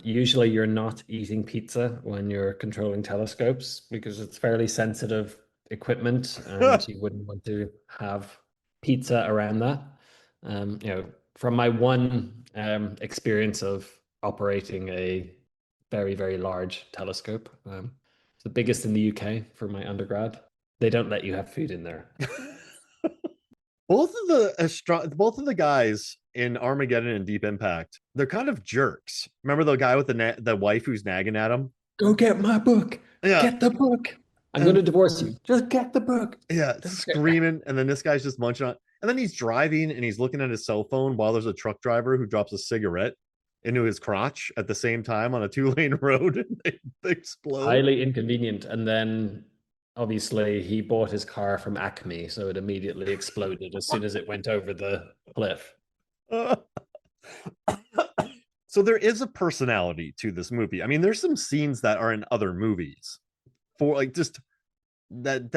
Usually, you're not eating pizza when you're controlling telescopes because it's fairly sensitive equipment, and you wouldn't want to have pizza around that. From my one experience of operating a very, very large telescope, it's the biggest in the UK for my undergrad. They don't let you have food in there. Both of the guys in Armageddon and Deep Impact, they're kind of jerks. Remember the guy with the wife who's nagging at him? Go get my book. Yeah, Get the book. I'm going and to divorce you. Just get the book. yeah, Don't care. screaming, and then this guy's just munching on. And then he's driving and he's looking at his cell phone while there's a truck driver who drops a cigarette into his crotch at the same time on a 2 lane road and they explode. Highly inconvenient. And then obviously he bought his car from Acme, so it immediately exploded as soon as it went over the cliff. So there is a personality to this movie. I mean, there's some scenes that are in other movies for like just that,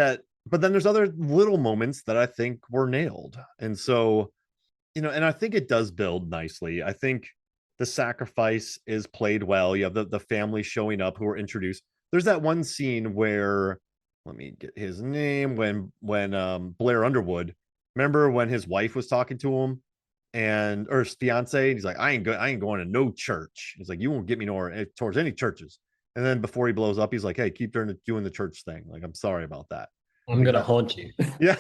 but then there's other little moments that I think were nailed. And so And I think it does build nicely. I think the sacrifice is played well. You have the family showing up who are introduced. There's that one scene where, let me get his name, when Blair Underwood, remember when his wife was talking to him, and or his fiance, and he's like, I ain't going to no church. He's like, you won't get me nowhere towards any churches. And then before he blows up, he's like, hey, keep doing the church thing. Like, I'm sorry about that. I'm Like gonna that. haunt you. Yeah.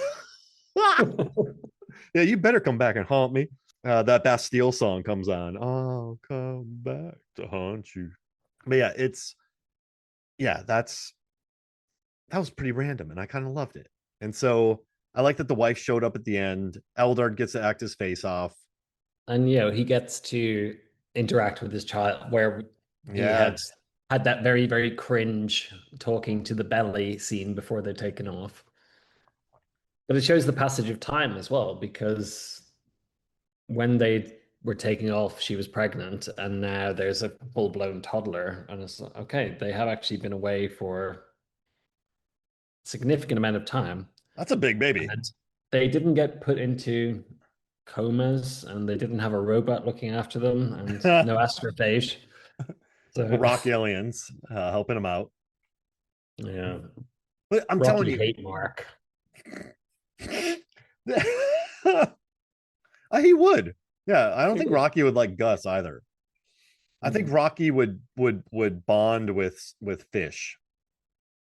Yeah, you better come back and haunt me. That Bastille song comes on. I'll come back to haunt you. But yeah, that was pretty random, and I kind of loved it. And so I like that the wife showed up at the end. Eldard gets to act his face off. And he gets to interact with his child, where he Yeah, had that very, very cringe talking to the belly scene before they're taken off. But it shows the passage of time as well, because when they were taking off, she was pregnant, and now there's a full-blown toddler. And it's like, okay, they have actually been away for a significant amount of time. that's a big baby. And they didn't get put into comas, and they didn't have a robot looking after them, and no astrophage. So, Rock aliens helping him out. yeah, But I'm telling Rocky you, hate Mark. he would. Yeah, I don't think Rocky would like Gus either. I think Mm. Rocky would bond with Fish.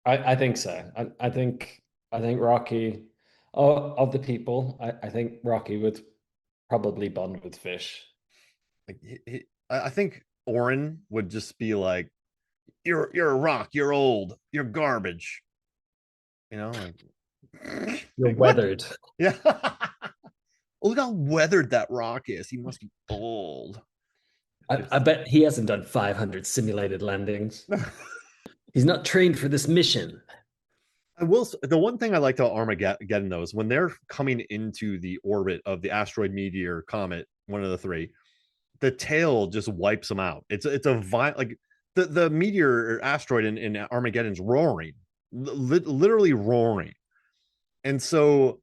I think so. I think Rocky, of the people, I think Rocky would probably bond with Fish. Like I think Orin would just be like, "You're a rock. You're old. You're garbage." Like, You're like what? weathered. Yeah. Look how weathered that rock is. He must be old. I bet he hasn't done 500 simulated landings. He's not trained for this mission. I will. The one thing I liked about Armageddon, though, is when they're coming into the orbit of the asteroid, meteor, comet, one of the three, the tail just wipes them out. It's a like the meteor or asteroid in Armageddon's roaring, literally roaring, and so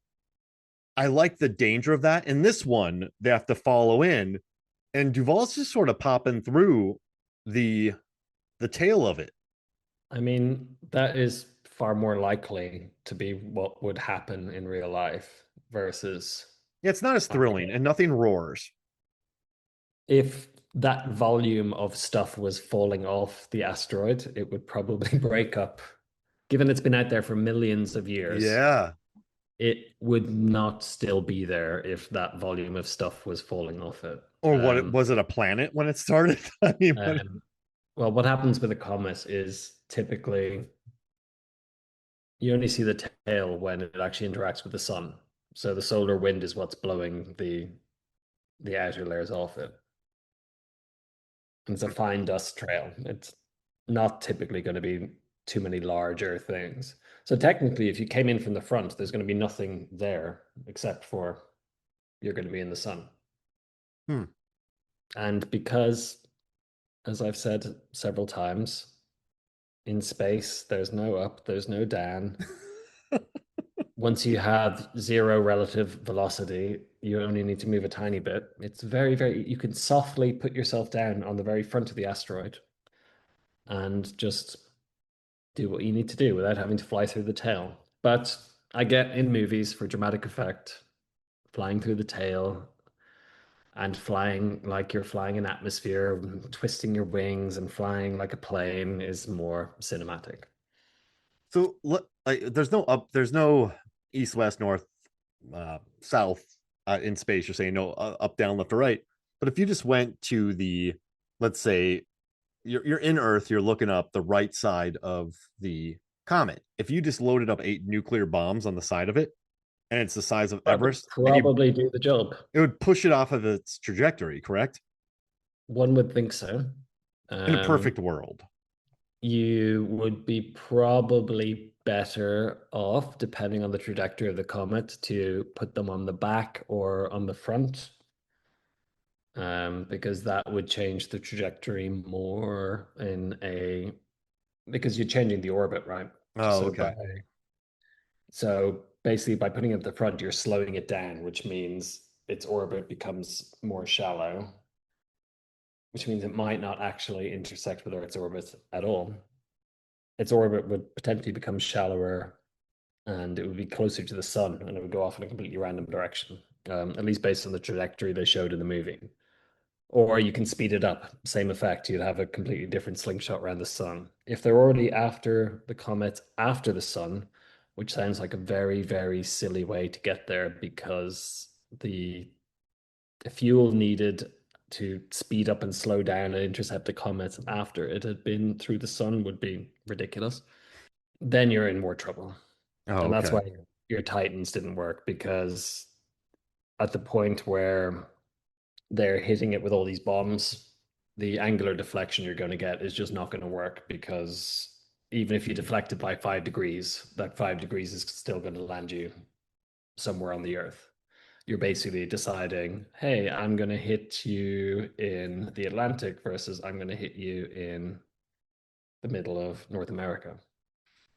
I like the danger of that. In this one, they have to follow in, and Duvall's just sort of popping through the tail of it. I mean, that is far more likely to be what would happen in real life versus Yeah, it's not as thrilling, and nothing roars. if that volume of stuff was falling off the asteroid, it would probably break up. Given it's been out there for millions of years, Yeah. it would not still be there if that volume of stuff was falling off it. Or was it a planet when it started? I mean, Well, what happens with a comet is typically you only see the tail when it actually interacts with the sun. So the solar wind is what's blowing the outer layers off it. And it's a fine dust trail. It's not typically going to be too many larger things. So technically, if you came in from the front, there's going to be nothing there except for you're going to be in the sun. Hmm. And because, as I've said several times, in space, there's no up, there's no down. Once you have zero relative velocity, you only need to move a tiny bit. It's very, very, you can softly put yourself down on the very front of the asteroid and just do what you need to do without having to fly through the tail. But I get in movies for dramatic effect, flying through the tail and flying like you're flying an atmosphere, twisting your wings and flying like a plane is more cinematic. So there's no east, west, north, south in space. You're saying no up, down, left, or right. But if you just went to let's say you're in Earth, you're looking up the right side of the comet. If you just loaded up 8 nuclear bombs on the side of it, and it's the size of That would Everest, probably do the job. it would push it off of its trajectory, correct? One would think so. In a perfect world. You would be probably better off, depending on the trajectory of the comet, to put them on the back or on the front, because that would change the trajectory more because you're changing the orbit, right? Oh, okay. So basically, by putting it at the front, you're slowing it down, which means its orbit becomes more shallow, which means it might not actually intersect with Earth's orbit at all. Its orbit would potentially become shallower and it would be closer to the sun and it would go off in a completely random direction, at least based on the trajectory they showed in the movie. Or you can speed it up, same effect. You'd have a completely different slingshot around the sun. If they're already after the comet, after the sun, which sounds like a very, very silly way to get there because the fuel needed to speed up and slow down and intercept the comet after it had been through the sun would be ridiculous. Then you're in more trouble. Oh, And that's okay. why your Titans didn't work because at the point where they're hitting it with all these bombs, the angular deflection you're going to get is just not going to work because even if you deflect it by 5 degrees, that 5 degrees is still going to land you somewhere on the earth. You're basically deciding, hey, I'm going to hit you in the Atlantic versus I'm going to hit you in the middle of North America.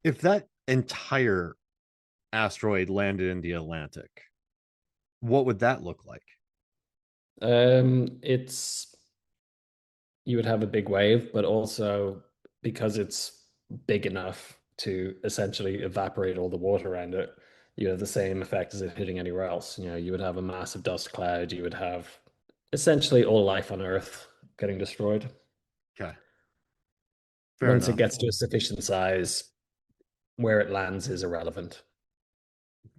If that entire asteroid landed in the Atlantic, what would that look like? It's you would have a big wave, but also because it's big enough to essentially evaporate all the water around it, you have the same effect as it hitting anywhere else. You would have a massive dust cloud. You would have essentially all life on Earth getting destroyed. Okay. Fair Once it enough. gets to a sufficient size, where it lands is irrelevant.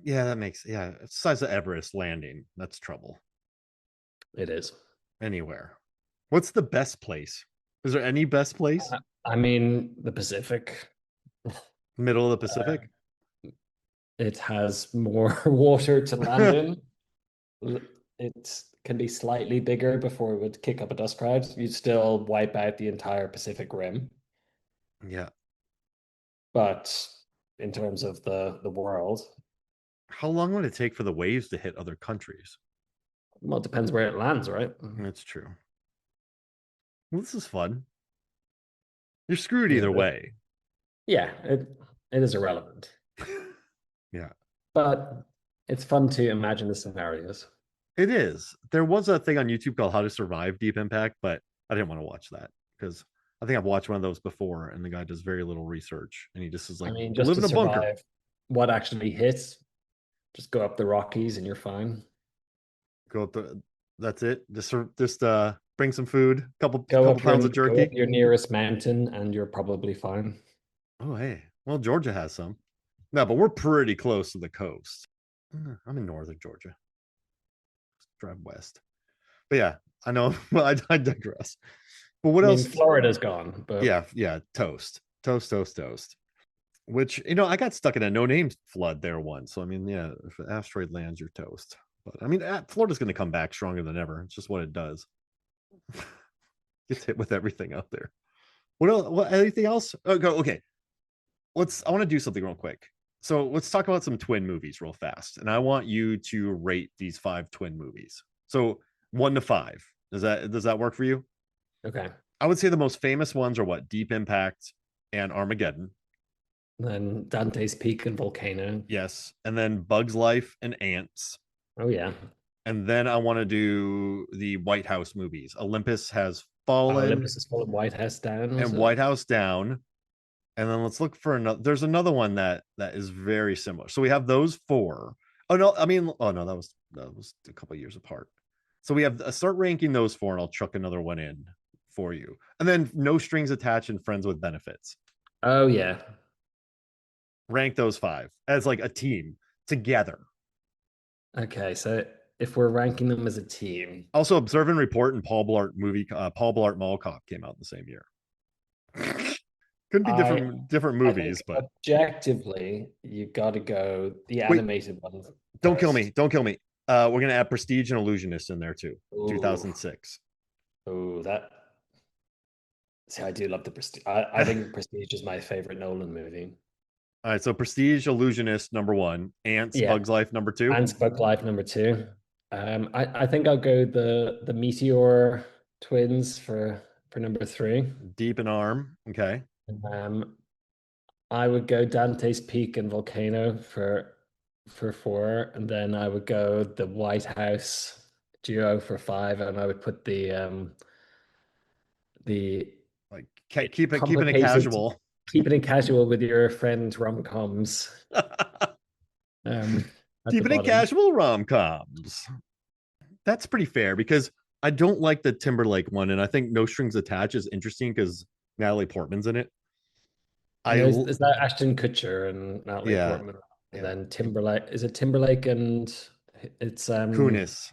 Yeah, that makes it's the size of Everest landing. That's trouble. It is. Anywhere. What's the best place? Is there any best place? I mean, the Pacific, Middle of the uh, Pacific? it has more water to land in. It can be slightly bigger before it would kick up a dust cloud. You'd still wipe out the entire Pacific Rim. Yeah. But in terms of the world, How long would it take for the waves to hit other countries? well, it depends where it lands, right? That's true. Well, this is fun. You're screwed Yeah, either way. yeah, it is irrelevant. Yeah. But it's fun to imagine the scenarios. It is. There was a thing on YouTube called How to Survive Deep Impact, but I didn't want to watch that because I think I've watched one of those before and the guy does very little research and he just is I like, mean, you just live to in a bunker. survive what actually hits, just go up the Rockies and you're fine. Go up the that's it. Just bring some food, couple Go couple up your pounds of go up jerky. your nearest mountain and you're probably fine. Oh hey. Well, Georgia has some. No, but we're pretty close to the coast. I'm in northern Georgia. Drive west. But yeah, I know. Well, I digress. But what I mean, else? Florida's gone, but Yeah, toast. Toast, toast, toast. Which, I got stuck in a no name flood there once. So I mean, yeah, if an asteroid lands, you're toast. But I mean, Florida's going to come back stronger than ever. It's just what it does. Gets hit with everything out there. What else? Anything else? Oh, go. Okay. I want to do something real quick. So let's talk about some twin movies real fast. And I want you to rate these 5 twin movies. So 1 to 5. Does that work for you? okay. I would say the most famous ones are what? Deep Impact and Armageddon. Then Dante's Peak and Volcano. Yes. And then Bugs Life and Ants. Oh yeah. And then I want to do the White House movies. Olympus Has Fallen Olympus Has Fallen, White House Down, was and it? White House Down. And then let's look for another. There's another one that is very similar. So we have those 4. Oh no, I mean, oh no, that was a couple years apart. So we have start ranking those 4, and I'll chuck another one in for you. And then No Strings Attached and Friends with Benefits. Oh yeah. Rank those 5 as like a team together. Okay, so if we're ranking them as a team, Also, Observe and Report and Paul Blart Mall Cop came out the same year. Couldn't be I different I movies, think but objectively you got to go the wait, animated one don't kill me, first. don't kill me. We're gonna add Prestige and Illusionist in there too. Ooh, 2006. that. See, I do love the Prestige. I think Prestige is my favorite Nolan movie. All right, so Prestige, Illusionist, number 1. Ants, Yeah, Bugs Life, number 2. and Spoke Life number 2. I think I'll go the Meteor twins for number 3. Deep and Arm. Okay. Um, I would go Dante's Peak and Volcano for for 4, and then I would go the White House duo for 5, and I would put the Like keeping it complicated, casual. keeping it casual with your friend rom-coms um at the Keeping it bottom. casual rom-coms. That's pretty fair because I don't like the Timberlake one, and I think No Strings Attached is interesting because Natalie Portman's in it. And is that Ashton Kutcher and Natalie Yeah, Portman, and yeah. then Timberlake? Is it Timberlake and it's Kunis.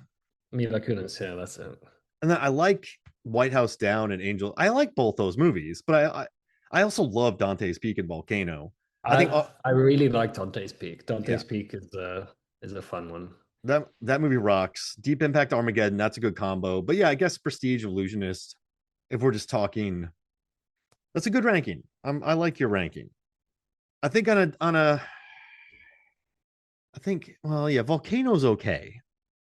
Mila Kunis? Yeah, that's it. And then I like White House Down and Angel. I like both those movies, but I also love Dante's Peak and Volcano. I think I really like Dante's Peak. yeah, Dante's Peak is a fun one. that movie rocks. Deep Impact Armageddon, that's a good combo. But yeah, I guess Prestige Illusionist, if we're just talking, that's a good ranking. I like your ranking. I think I think, well, yeah, Volcano's okay.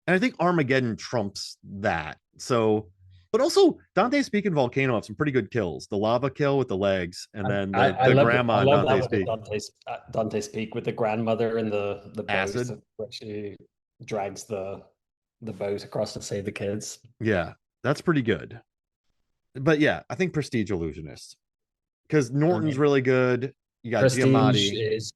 And I think Armageddon trumps that. So, but also Dante's Peak and Volcano have some pretty good kills. The lava kill with the legs, and then the I grandma in love that Dante's one in Peak. Dante's Peak with the grandmother and the boat Acid. where she drags the boat across to save the kids. Yeah, that's pretty good. But yeah, I think Prestige Illusionist. Because I Norton's mean, really good. You got Prestige Giamatti. is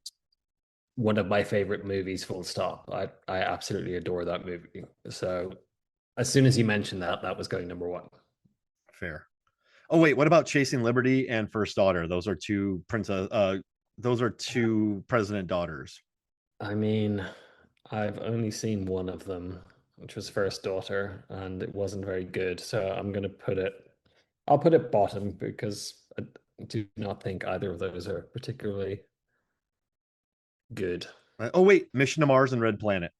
one of my favorite movies, full stop. I absolutely adore that movie. So as soon as you mentioned that, that was going number 1. Fair. Oh wait, what about Chasing Liberty and First Daughter? Those are two president daughters. I mean, I've only seen one of them, which was First Daughter, and it wasn't very good. So I'll put it bottom because I do not think either of those are particularly good. Oh wait, Mission to Mars and Red Planet,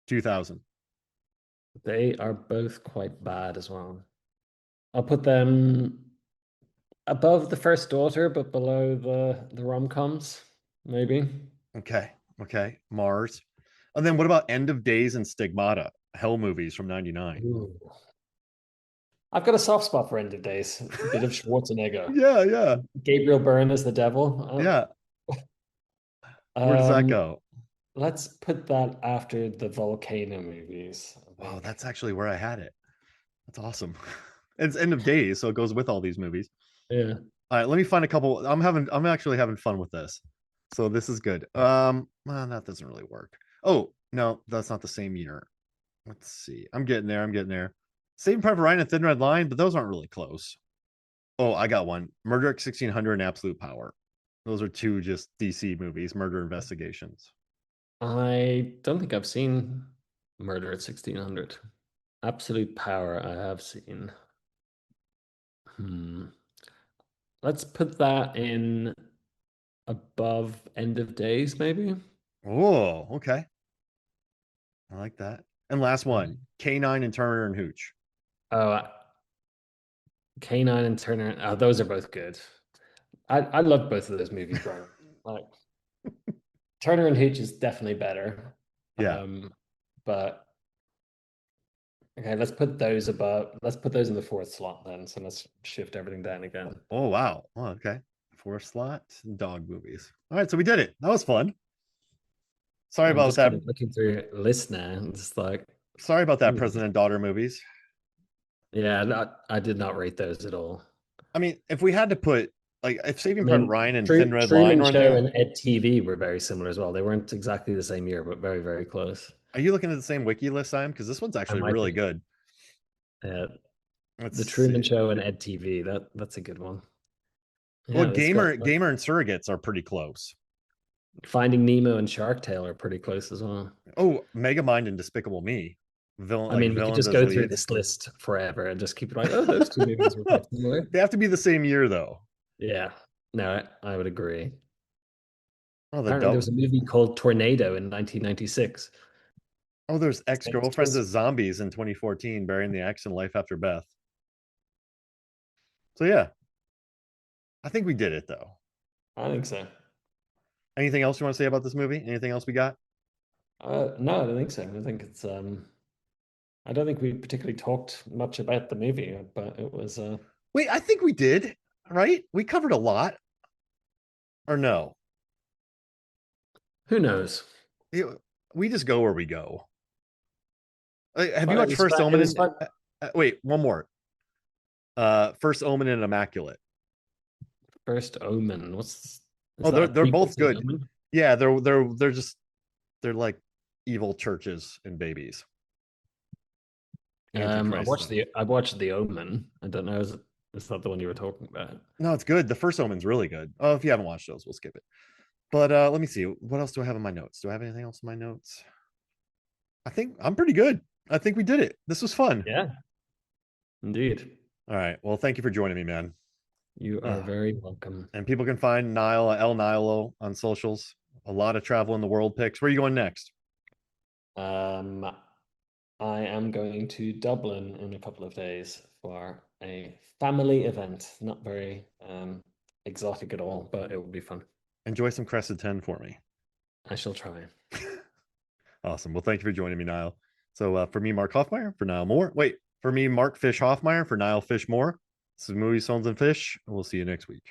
2000. They are both quite bad as well. I'll put them above the First Daughter, but below the rom-coms, maybe. Okay, okay, Mars. And then what about End of Days and Stigmata? Hell movies from '99. Ooh. I've got a soft spot for End of Days. A bit of Schwarzenegger. Yeah, yeah, Gabriel Byrne as the devil. yeah. Where does that Um, go? let's put that after the volcano movies, I Oh, think. that's actually where I had it. That's awesome. It's End of Days, so it goes with all these movies. Yeah. All right, let me find a couple. I'm actually having fun with this. So this is good. Well, that doesn't really work. Oh, no, that's not the same year. Let's see. I'm getting there. I'm getting there. Saving Private Ryan and Thin Red Line, but those aren't really close. Oh, I got one. Murder at 1600 and Absolute Power. Those are two just DC movies, murder investigations. I don't think I've seen Murder at 1600. Absolute Power, I have seen. Hmm. Let's put that in above End of Days, maybe. Oh, okay. I like that. And last one, K9 and Turner and Hooch. Oh, K9 and Turner. Oh, those are both good. I love both of those movies growing up. Like Turner and Hooch is definitely better. Yeah. But okay, let's put those above. Let's put those in the 4th slot then. So let's shift everything down again. Oh, wow. Oh, okay. 4 slot dog movies. All right, so we did it. That was fun. Sorry I'm about just kind that. of looking through your list now. And it's like, Sorry about that, hmm. president daughter movies. Yeah, I did not rate those at all. I mean, if we had to put like if I Saving Private mean, Ryan and Thin Red Line Truman were in Show there, and Ed TV were very similar as well. They weren't exactly the same year, but very, very close. are you looking at the same wiki list I am? Because this one's I actually might really be. good. Uh, Let's the Truman see. Show and Ed TV. That's a good one. Well, Yeah, that's got Gamer and Surrogates are pretty close. Finding Nemo and Shark Tale are pretty close as well. Oh, Megamind and Despicable Me. I Like mean, we could villains just as go through leads. this list forever and just keep like, oh, those two movies were quite similar. They have to be the same year though. Yeah, no, I would agree. Oh, the Apparently, there dub. was a movie called Tornado in 1996. Oh, there's Same ex-girlfriends twist. as zombies in 2014, burying the ex in life after Beth. So yeah, I think we did it though. I think so. Anything else you want to say about this movie? Anything else we got? No, I don't think so. I think it's I don't think we particularly talked much about the movie, but it was Wait, I think we did, right? We covered a lot. Or no? who knows? We just go where we go. Have you Well, it watched was First fun. It Omen? was fun. Wait, one more. First Omen and Immaculate. First Omen. Is Oh, that a they're prequel both to good. Omen? Yeah, they're like evil churches and babies. Antichrist stuff. I watched the Omen. I don't know. Is that the one you were talking about? No, it's good. The first Omen's really good. Oh, if you haven't watched those, we'll skip it. But let me see. What else do I have in my notes? Do I have anything else in my notes? I think I'm pretty good. I think we did it. This was fun. Yeah, indeed. All right. Well, thank you for joining me, man. You are very welcome. And people can find Niall L Niall on socials. A lot of travel in the world pics. Where are you going next? Um, I am going to Dublin in a couple of days for a family event. Not very exotic at all, but it will be fun. Enjoy some Crescent 10 for me. I shall try. Awesome. Well, thank you for joining me, Niall. So for me, Mark Hoffmeyer, for Niall Moore. Wait, for me, Mark Fish Hoffmeyer, for Niall Fish Moore. This is Movies, Films, and Fish. We'll see you next week.